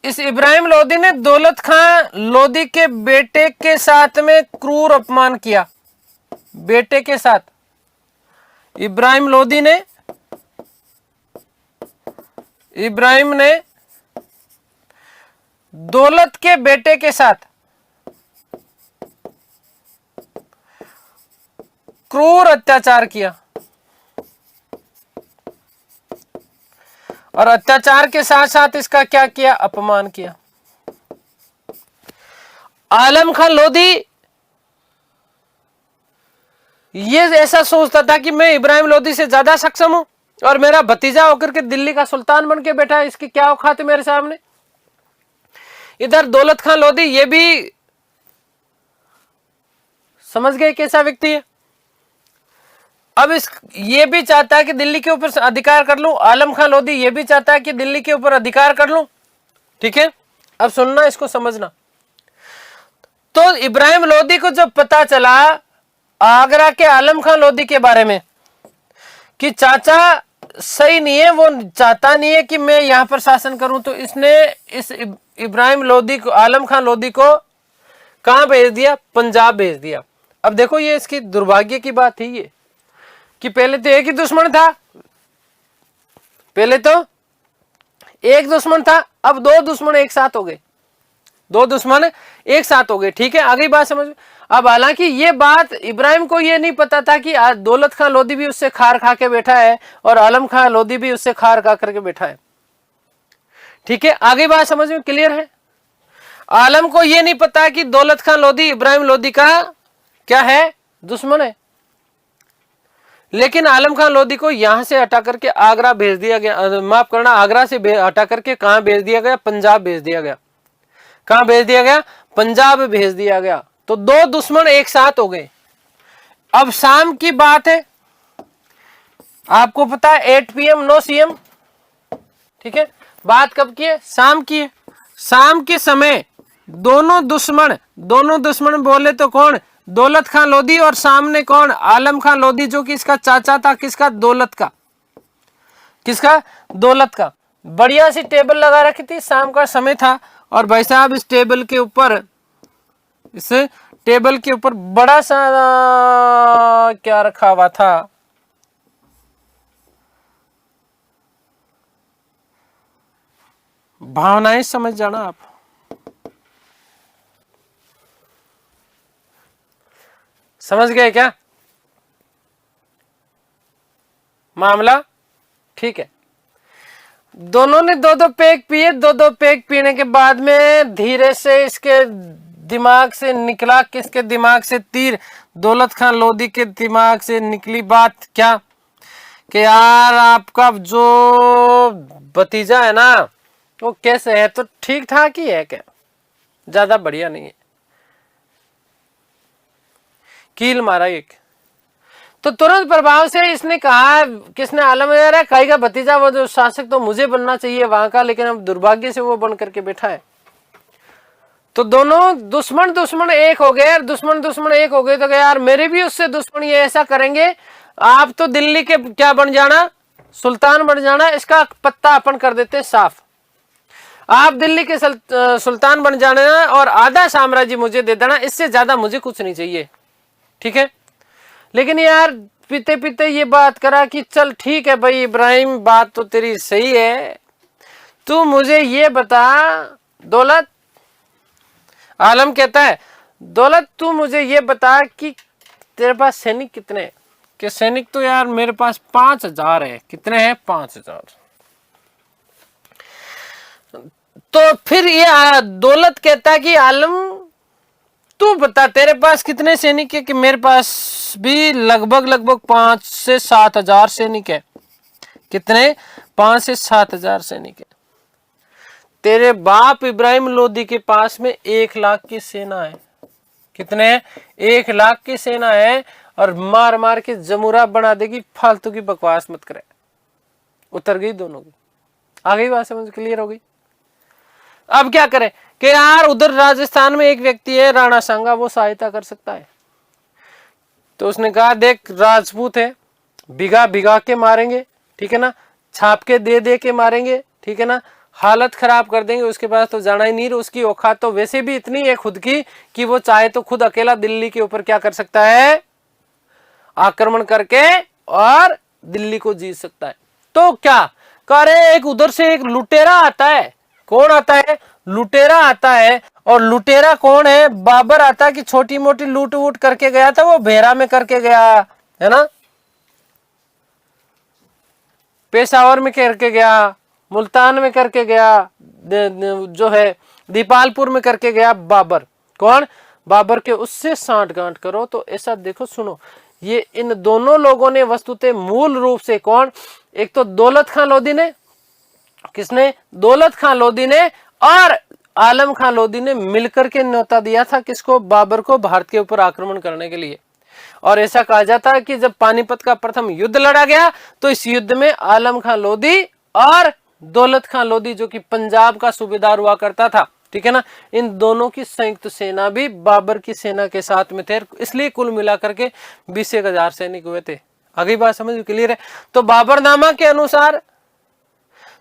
इस इब्राहिम लोदी ने दौलत खां लोदी के बेटे के साथ में क्रूर अपमान किया। बेटे के साथ इब्राहिम लोदी ने दौलत के बेटे के साथ क्रूर अत्याचार किया, और अत्याचार के साथ साथ इसका क्या किया? अपमान किया। आलम खां लोदी ये ऐसा सोचता था कि मैं इब्राहिम लोदी से ज्यादा सक्षम हूं और मेरा भतीजा होकर के दिल्ली का सुल्तान बन के बैठा है, इसकी क्या औकात है मेरे सामने। इधर दौलत खां लोदी ये भी समझ गए कैसा व्यक्ति है। अब ये भी चाहता है कि दिल्ली के ऊपर अधिकार कर लूं। आलम खां लोदी ये भी चाहता है कि दिल्ली के ऊपर अधिकार कर लूं। ठीक है, अब सुनना, इसको समझना। तो इब्राहिम लोदी को जब पता चला आगरा के आलम खां लोदी के बारे में कि चाचा सही नहीं है, वो चाहता नहीं है कि मैं यहां पर शासन करूं, तो इसने इस इब्राहिम लोदी को, आलम खां लोदी को कहां भेज दिया? पंजाब भेज दिया। अब देखो ये इसकी दुर्भाग्य की बात थी ये कि पहले तो एक ही दुश्मन था, पहले तो एक दुश्मन था, अब दो दुश्मन एक साथ हो गए, दो दुश्मन एक साथ हो गए। ठीक है, आगे बात समझ। अब हालांकि ये बात इब्राहिम को ये नहीं पता था कि दौलत खां लोदी भी उससे खार खा के बैठा है और आलम खां लोदी भी उससे खार खा करके बैठा है। ठीक है, आगे बात समझ में क्लियर है। आलम को ये नहीं पता कि दौलत खां लोदी इब्राहिम लोदी का क्या है? दुश्मन है। लेकिन आलम खां लोदी को यहां से हटा करके आगरा भेज दिया गया, माफ करना, आगरा से हटा करके कहां भेज दिया गया? पंजाब भेज दिया गया। कहां भेज दिया गया? पंजाब भेज दिया गया। तो दो दुश्मन एक साथ हो गए। अब शाम की बात है, आपको पता है 8 PM नो CM। ठीक है, बात कब की है? शाम की है। शाम के समय दोनों दुश्मन बोले तो कौन? दौलत खां लोदी, और सामने कौन? आलम खां लोदी, जो कि इसका चाचा था। किसका? दौलत का। किसका? दौलत का। बढ़िया सी टेबल लगा रखी थी, शाम का समय था, और भाई साहब इस टेबल के ऊपर बड़ा सा क्या रखा हुआ था? भावनाएं समझ जाना आप। समझ गए क्या मामला? ठीक है, दोनों ने दो दो पैक पिए। दो पैक पीने के बाद में धीरे से इसके दिमाग से निकला, किसके दिमाग से? तीर दौलत खां लोदी के दिमाग से निकली बात क्या? कि यार आपका जो भतीजा है ना, वो कैसे है? तो ठीक ठाक ही है, क्या ज्यादा बढ़िया नहीं है। कील मारा एक। तो तुरंत प्रभाव से इसने कहा, किसने? आलम यार कहीं का भतीजा, वो जो शासक तो मुझे बनना चाहिए वहां का, लेकिन अब दुर्भाग्य से वो बन करके बैठा है। तो दोनों दुश्मन एक हो गए, और दुश्मन एक हो गए तो यार मेरे भी उससे दुश्मन, ये ऐसा करेंगे, आप तो दिल्ली के क्या बन जाना? सुल्तान बन जाना। इसका पत्ता अपन कर देते साफ। आप दिल्ली के सुल्तान बन जाना और आधा साम्राज्य मुझे दे देना, इससे ज्यादा मुझे कुछ नहीं चाहिए। ठीक है, लेकिन यार पीते पीते ये बात करा कि चल ठीक है भाई इब्राहिम, बात तो तेरी सही है, तू मुझे ये बता दौलत। आलम कहता है, दौलत तू मुझे ये बता कि तेरे पास सैनिक कितने? कि सैनिक तो यार मेरे पास 5000 है। कितने हैं? 5000। तो फिर ये दौलत कहता है कि आलम तू बता तेरे पास कितने सैनिक है? कि मेरे पास भी लगभग 5 से 7 हजार सैनिक है। कितने? 5 से 7 हजार सैनिक है। तेरे बाप इब्राहिम लोदी के पास में 1 लाख की सेना है। कितने? 1 लाख की सेना है, और मार मार के जमुरा बना देगी। फालतू की बकवास मत करे। उतर गई दोनों की। आ गई बात समझ? क्लियर हो गई? अब क्या करें कि यार उधर राजस्थान में एक व्यक्ति है राणा सांगा, वो सहायता कर सकता है। तो उसने कहा देख राजपूत है, भिगा भिगा के मारेंगे। ठीक है ना, छाप के दे के मारेंगे, ठीक है ना, हालत खराब कर देंगे, उसके पास तो जाना ही नहीं। उसकी औकात तो वैसे भी इतनी है खुद की कि वो चाहे तो खुद अकेला दिल्ली के ऊपर क्या कर सकता है, आक्रमण करके और दिल्ली को जीत सकता है। तो क्या कह रहे, एक उधर से एक लुटेरा आता है। कौन आता है, लुटेरा आता है। और लुटेरा कौन है, बाबर आता है कि छोटी मोटी लूट वूट करके गया था, वो भेरा में करके गया है ना, पेशावर में करके गया, मुल्तान में करके गया, जो है दीपालपुर में करके गया बाबर। कौन, बाबर के उससे सांठगांठ करो तो ऐसा देखो, सुनो, ये इन दोनों लोगों ने वस्तुतः मूल रूप से कौन, एक तो दौलत खां लोधी ने, किसने, दौलत खां लोधी ने और आलम खां लोधी ने मिलकर के न्योता दिया था किसको, बाबर को, भारत के ऊपर आक्रमण करने के लिए। और ऐसा कहा जाता है कि जब पानीपत का प्रथम युद्ध लड़ा गया तो इस युद्ध में आलम खां लोधी और दौलत खां लोधी जो कि पंजाब का सूबेदार हुआ करता था, ठीक है ना, इन दोनों की संयुक्त सेना भी बाबर की सेना के साथ में थे, इसलिए कुल मिलाकर के 20,000 सैनिक हुए थे। आगे बात समझ क्लियर है। तो बाबरनामा के अनुसार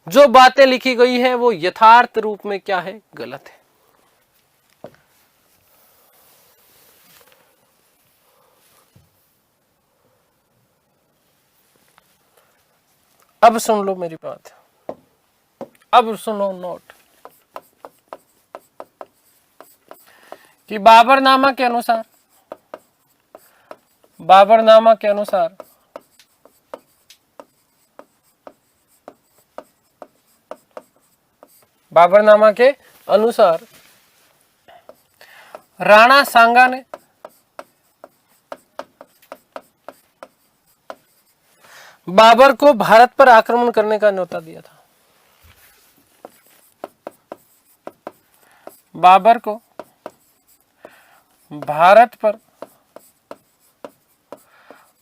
जो बातें लिखी गई है वो यथार्थ रूप में क्या है, गलत है। अब सुन लो मेरी बात, अब सुनो नोट कि बाबरनामा के अनुसार, बाबरनामा के अनुसार बाबरनामा के अनुसार राणा सांगा ने बाबर को भारत पर आक्रमण करने का न्योता दिया था। बाबर को भारत पर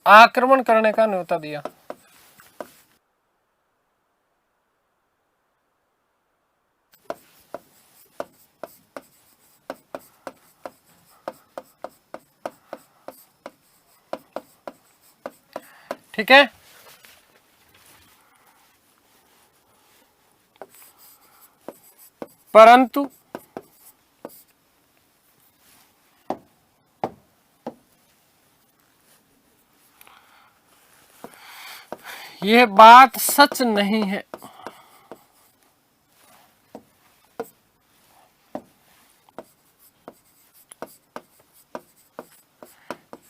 आक्रमण करने का न्योता दिया। ठीक है, परंतु यह बात सच नहीं है।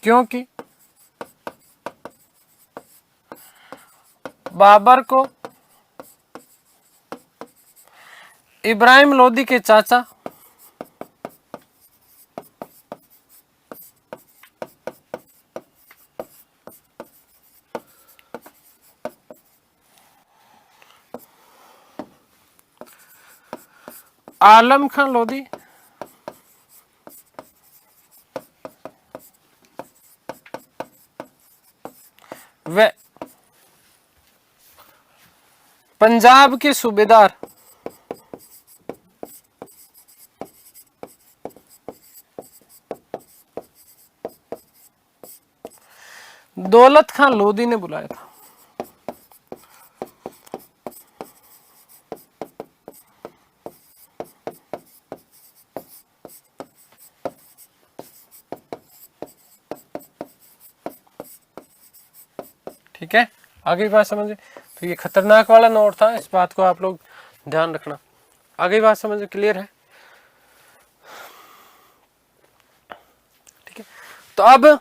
क्योंकि बाबर को इब्राहिम लोदी के चाचा आलम खां लोधी व पंजाब के सूबेदार दौलत खां लोधी ने बुलाया था। ठीक है, आगे बात समझे। तो ये खतरनाक वाला नोट था, इस बात को आप लोग ध्यान रखना। आगे बात समझे, क्लियर है। ठीक है, तो अब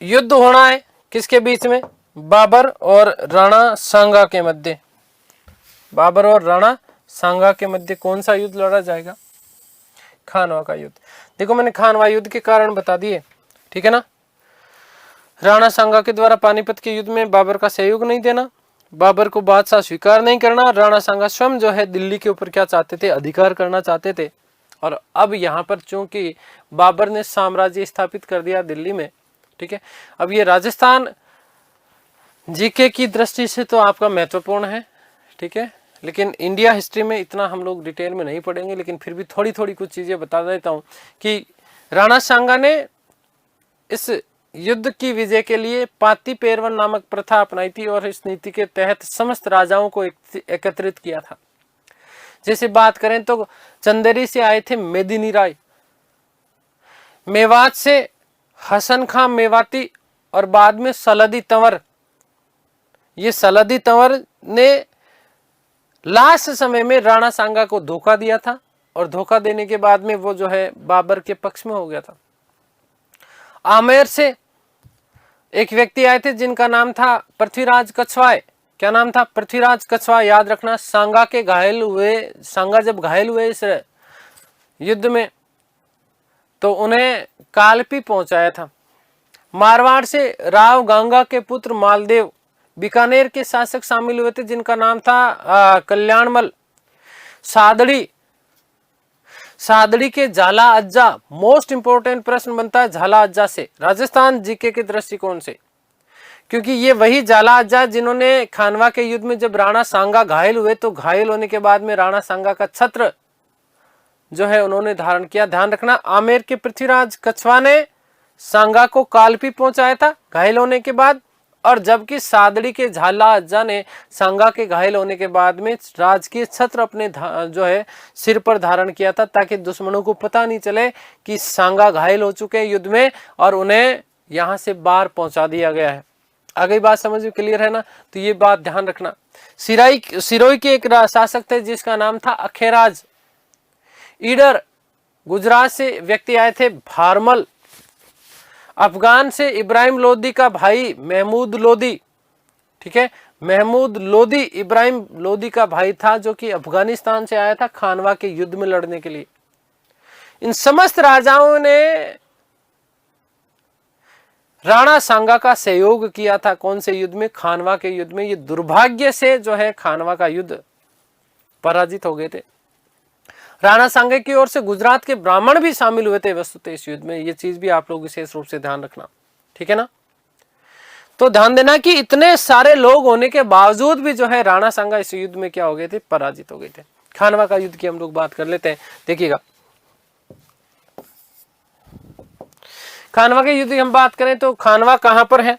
युद्ध होना है किसके बीच में, बाबर और राणा सांगा के मध्य। बाबर और राणा सांगा के मध्य कौन सा युद्ध लड़ा जाएगा, खानवा का युद्ध। देखो मैंने खानवा युद्ध के कारण बता दिए, ठीक है ना। राणा सांगा के द्वारा पानीपत के युद्ध में बाबर का सहयोग नहीं देना, बाबर को बादशाह स्वीकार नहीं करना। राणा सांगा स्वयं जो है दिल्ली के ऊपर क्या चाहते थे, अधिकार करना चाहते थे। और अब यहाँ पर चूंकि बाबर ने साम्राज्य स्थापित कर दिया दिल्ली में, ठीक है, अब ये राजस्थान जीके की दृष्टि से तो आपका महत्वपूर्ण है, ठीक है, लेकिन इंडिया हिस्ट्री में इतना हम लोग डिटेल में नहीं पढ़ेंगे, लेकिन फिर भी थोड़ी थोड़ी कुछ चीजें बता देता हूँ कि राणा सांगा ने इस युद्ध की विजय के लिए पाती पेरवन नामक प्रथा अपनाई थी और इस नीति के तहत समस्त राजाओं को एकत्रित किया था। जैसे बात करें तो चंदेरी से आए थे मेदिनी राय, मेवात से हसन खां मेवाती और बाद में सलदी तंवर। ये सलदी तंवर ने लास्ट समय में राणा सांगा को धोखा दिया था और धोखा देने के बाद में वो जो है बाबर के पक्ष में हो गया था। आमेर से एक व्यक्ति आए थे जिनका नाम था पृथ्वीराज कछवाए। क्या नाम था? पृथ्वीराज कछवाए। याद रखना, सांगा जब घायल हुए इस युद्ध में तो उन्हें कालपी पहुंचाया था। मारवाड़ से राव गंगा के पुत्र मालदेव। बीकानेर के शासक शामिल हुए थे जिनका नाम था कल्याणमल। सादड़ी के झाला अज्जा। मोस्ट इंपोर्टेंट प्रश्न बनता है झाला अज्जा से, राजस्थान जीके के दृष्टिकोण से, क्योंकि ये वही झाला अज्जा जिन्होंने खानवा के युद्ध में जब राणा सांगा घायल हुए तो घायल होने के बाद में राणा सांगा का छत्र जो है उन्होंने धारण किया। ध्यान रखना, आमेर के पृथ्वीराज कछवा ने सांगा को कालपी पहुंचाया था घायल होने के बाद, और जबकि सादड़ी के झाला अज्जा ने सांगा के घायल होने के बाद में राजकीय छत्र अपने जो है सिर पर धारण किया था, ताकि दुश्मनों को पता नहीं चले कि सांगा घायल हो चुके हैं युद्ध में और उन्हें यहां से बाहर पहुंचा दिया गया है। आगे बात समझ में क्लियर है ना? तो ये बात ध्यान रखना। सिरोही के एक शासक थे जिसका नाम था अखेराज। ईडर, गुजरात से व्यक्ति आए थे भारमल। अफगान से इब्राहिम लोदी का भाई महमूद लोदी। ठीक है, महमूद लोदी इब्राहिम लोदी का भाई था जो कि अफगानिस्तान से आया था खानवा के युद्ध में लड़ने के लिए। इन समस्त राजाओं ने राणा सांगा का सहयोग किया था। कौन से युद्ध में? खानवा के युद्ध में। ये दुर्भाग्य से जो है खानवा का युद्ध पराजित हो गए थे। राणा सांगा की ओर से गुजरात के ब्राह्मण भी शामिल हुए थे वस्तुतः इस युद्ध में। ये चीज भी आप लोग विशेष रूप से ध्यान रखना, ठीक है ना? तो ध्यान देना कि इतने सारे लोग होने के बावजूद भी जो है राणा सांगा इस युद्ध में क्या हो गए थे? पराजित हो गए थे। खानवा का युद्ध की हम लोग बात कर लेते हैं। देखिएगा, खानवा के युद्ध की हम बात करें तो खानवा कहां पर है?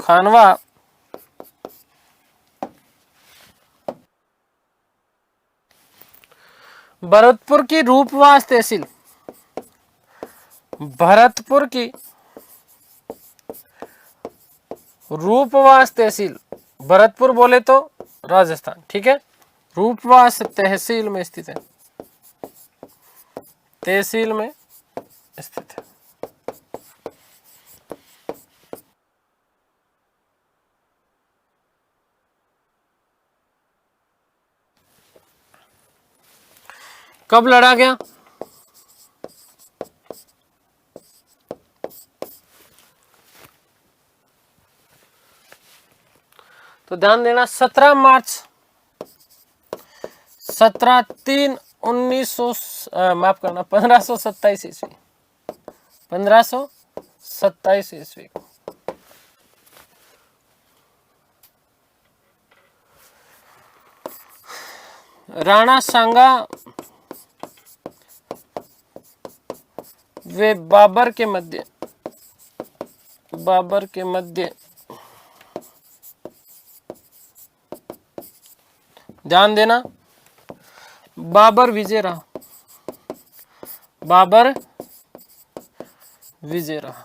खानवा भरतपुर की रूपवास तहसील, भरतपुर की रूपवास तहसील, भरतपुर बोले तो राजस्थान, ठीक है। रूपवास तहसील में स्थित है, तहसील में स्थित है। कब लड़ा गया? तो ध्यान देना 17 मार्च 17/3/1900 माफ करना 1527 ईस्वी, 1527 ईस्वी। राणा सांगा वे बाबर के मध्य ध्यान देना, बाबर विजय रहा, बाबर विजय रहा।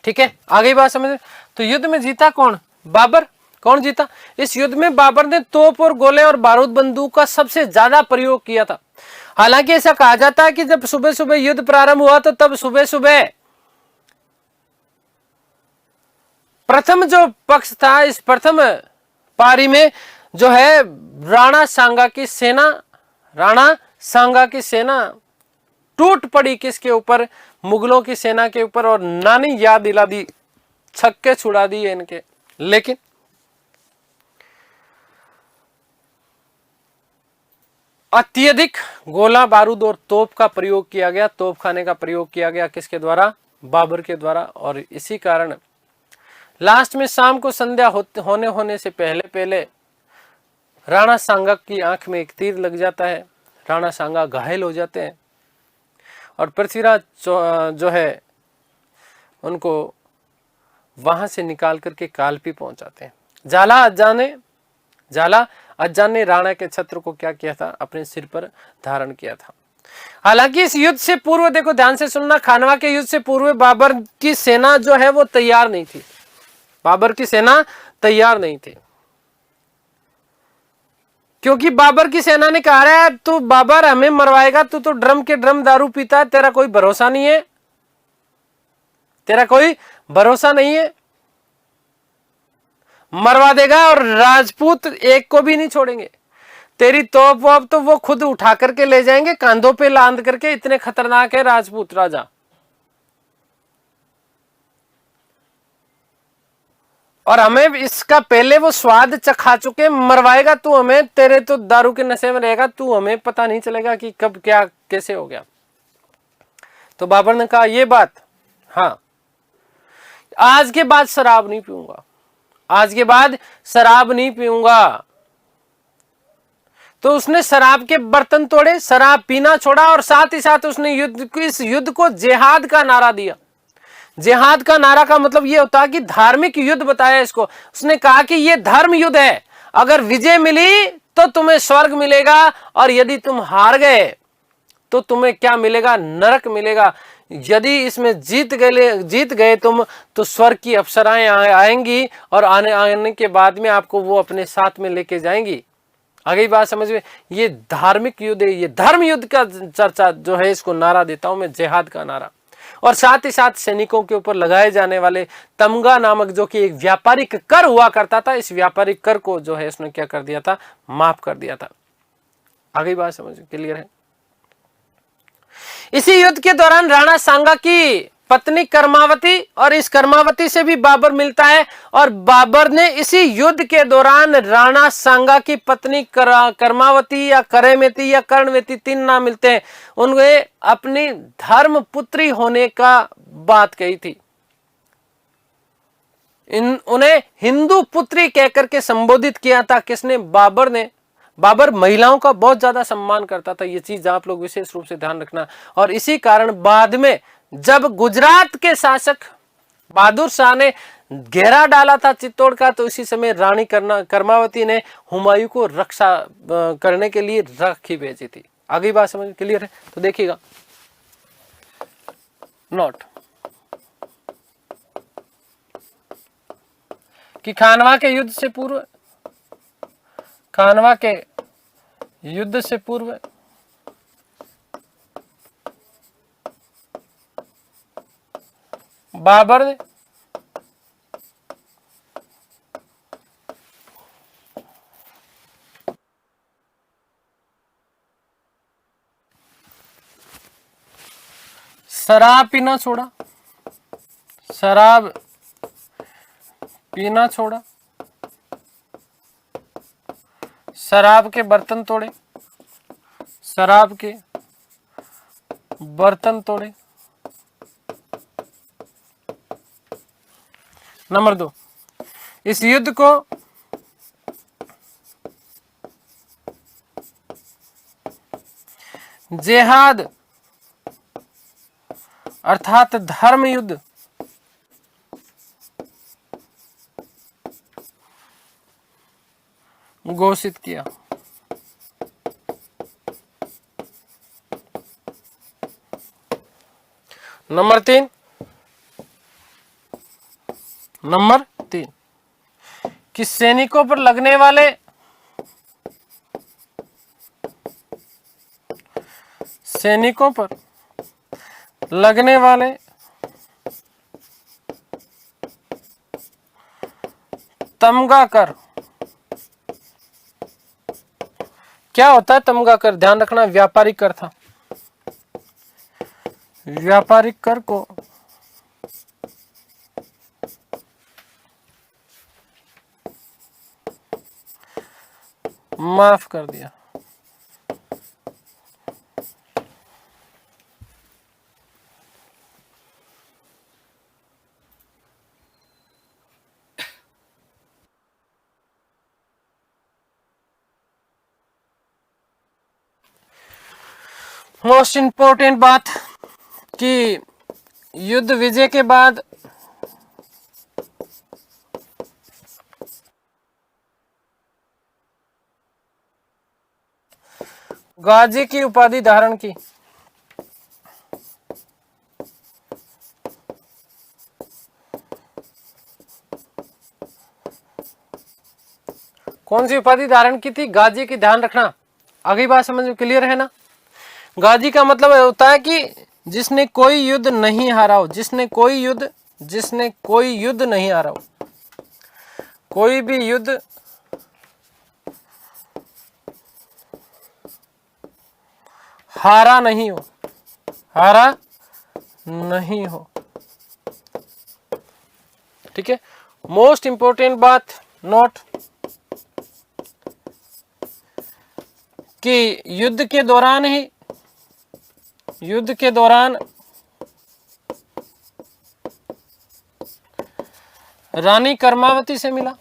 ठीक है, आगे बात समझ। तो युद्ध में जीता कौन? बाबर। कौन जीता? इस युद्ध में बाबर ने तोप और गोले और बारूद बंदूक का सबसे ज्यादा प्रयोग किया था। हालांकि ऐसा कहा जाता है कि जब सुबह सुबह युद्ध प्रारंभ हुआ तो तब सुबह सुबह प्रथम जो पक्ष था, इस प्रथम पारी में जो है राणा सांगा की सेना टूट पड़ी। किसके ऊपर? मुगलों की सेना के ऊपर, और नानी याद दिला दी, छक्के छुड़ा दिए इनके। लेकिन अत्यधिक गोला बारूद और तोप का प्रयोग किया गया, तोप खाने का प्रयोग किया गया। किसके द्वारा? बाबर के द्वारा। और इसी कारण लास्ट में शाम को संध्या होने से पहले पहले राणा सांगा की आंख में एक तीर लग जाता है। राणा सांगा घायल हो जाते हैं और पृथ्वीराज जो है उनको वहां से निकाल करके कालपी पहुंचाते हैं। झाला अज्जान ने राणा के छत्र को क्या किया था, अपने सिर पर धारण किया था। हालांकि इस युद्ध से पूर्व, देखो ध्यान से सुनना, खानवा के युद्ध से पूर्व बाबर की सेना जो है वो तैयार नहीं थी। बाबर की सेना तैयार नहीं थी, क्योंकि बाबर की सेना ने कहा है तू बाबर हमें मरवाएगा, तू तो ड्रम के ड्रम दारू पीता है, तेरा कोई भरोसा नहीं है, तेरा कोई भरोसा नहीं है, मरवा देगा और राजपूत एक को भी नहीं छोड़ेंगे, तेरी तोप वोप तो वो खुद उठा करके ले जाएंगे कांधों पे लांद करके, इतने खतरनाक है राजपूत राजा। और हमें इसका पहले वो स्वाद चखा चुके, मरवाएगा तू हमें, तेरे तो दारू के नशे में रहेगा तू, हमें पता नहीं चलेगा कि कब क्या कैसे हो गया। तो बाबर ने कहा ये बात, हाँ आज के बाद शराब नहीं पीऊंगा, आज के बाद शराब नहीं पीऊंगा। तो उसने शराब के बर्तन तोड़े, शराब पीना छोड़ा और साथ ही साथ उसने इस युद्ध को जिहाद का नारा दिया। जिहाद का नारा का मतलब यह होता है कि धार्मिक युद्ध बताया इसको। उसने कहा कि यह धर्म युद्ध है, अगर विजय मिली तो तुम्हें स्वर्ग मिलेगा और यदि तुम हार गए तो तुम्हें क्या मिलेगा, नरक मिलेगा। यदि इसमें जीत गए तुम तो स्वर्ग की अप्सराएं आएंगी और आने के बाद में आपको वो अपने साथ में लेके जाएंगी। आगे बात समझ में, ये धार्मिक युद्ध है, ये धर्म युद्ध का चर्चा जो है इसको नारा देता हूं मैं, जिहाद का नारा। और साथ ही साथ सैनिकों के ऊपर लगाए जाने वाले तमगा नामक जो कि एक व्यापारिक कर हुआ करता था, इस व्यापारिक कर को जो है इसने क्या कर दिया था, माफ कर दिया था। आगे बात समझ क्लियर है। इसी युद्ध के दौरान राणा सांगा की पत्नी कर्मावती, और इस कर्मावती से भी बाबर मिलता है, और बाबर ने इसी युद्ध के दौरान राणा सांगा की पत्नी कर्मावती या करेमेती या कर्णवेती, तीन नाम मिलते हैं, उन्हें अपनी धर्म पुत्री होने का बात कही थी। उन्हें हिंदू पुत्री कहकर के संबोधित किया था किसने, बाबर ने। बाबर महिलाओं का बहुत ज्यादा सम्मान करता था, ये चीज आप लोग विशेष रूप से ध्यान रखना। और इसी कारण बाद में जब गुजरात के शासक बहादुर शाह ने घेरा डाला था चित्तौड़ का, तो इसी समय रानी कर्मावती ने हुमायूं को रक्षा करने के लिए राखी भेजी थी। आगे बात समझ क्लियर है। तो देखिएगा नोट कि खानवा के युद्ध से पूर्व, खानवा के युद्ध से पूर्व बाबर ने शराब पीना छोड़ा, शराब पीना छोड़ा, शराब के बर्तन तोड़े, शराब के बर्तन तोड़े। नंबर 2, इस युद्ध को जिहाद अर्थात धर्म युद्ध घोषित किया। नंबर 3, कि सैनिकों पर लगने वाले तमगा कर। क्या होता है तमगा कर, ध्यान रखना, व्यापारिक कर था। व्यापारिक कर को माफ कर दिया। मोस्ट इंपॉर्टेंट बात कि युद्ध विजय के बाद गाजी की उपाधि धारण की। कौन सी उपाधि धारण की थी? गाजी की। ध्यान रखना, आगे बात समझ में क्लियर है ना। गाजी का मतलब होता है कि जिसने कोई युद्ध नहीं हारा हो, जिसने कोई युद्ध नहीं हारा हो, कोई भी युद्ध हारा नहीं हो, हारा नहीं हो। ठीक है, मोस्ट इंपॉर्टेंट बात नोट कि युद्ध के दौरान रानी कर्मावती से मिला।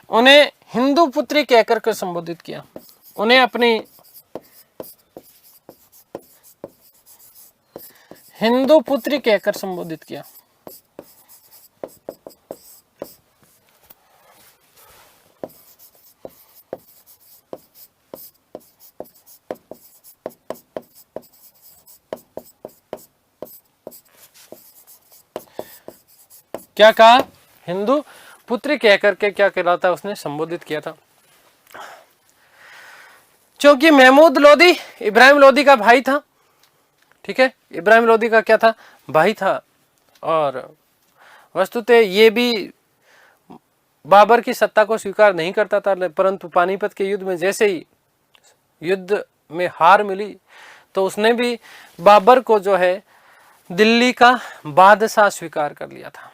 उन्हें हिंदू पुत्री कहकर के संबोधित किया, उन्हें अपनी हिंदू पुत्री कहकर संबोधित किया। क्या कहा? हिंदू पुत्री कहकर के क्या कहलाता है, उसने संबोधित किया था। क्योंकि महमूद लोदी इब्राहिम लोदी का भाई था। ठीक है, इब्राहिम लोदी का क्या था? भाई था। और वस्तुतः ये भी बाबर की सत्ता को स्वीकार नहीं करता था, परंतु पानीपत के युद्ध में जैसे ही युद्ध में हार मिली तो उसने भी बाबर को जो है दिल्ली का बादशाह स्वीकार कर लिया था,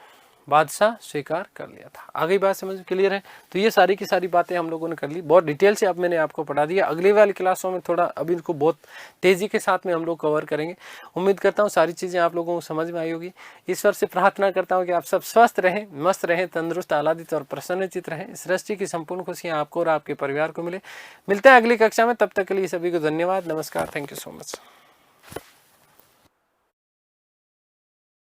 बादशाह स्वीकार कर लिया था। आगे बात समझ क्लियर है? तो ये सारी की सारी बातें हम लोगों ने कर ली, बहुत डिटेल से अब मैंने आपको पढ़ा दिया। अगली वाली क्लासों में थोड़ा अभी इनको बहुत तेजी के साथ में हम लोग कवर करेंगे। उम्मीद करता हूँ सारी चीज़ें आप लोगों को समझ में आई होगी। ईश्वर से प्रार्थना करता हूँ कि आप सब स्वस्थ रहें, मस्त रहें, तंदुरुस्त, आह्लादित और प्रसन्नचित रहें। सृष्टि की संपूर्ण खुशियाँ आपको और आपके परिवार को मिले। मिलते हैं अगली कक्षा में, तब तक के लिए सभी को धन्यवाद, नमस्कार, थैंक यू सो मच।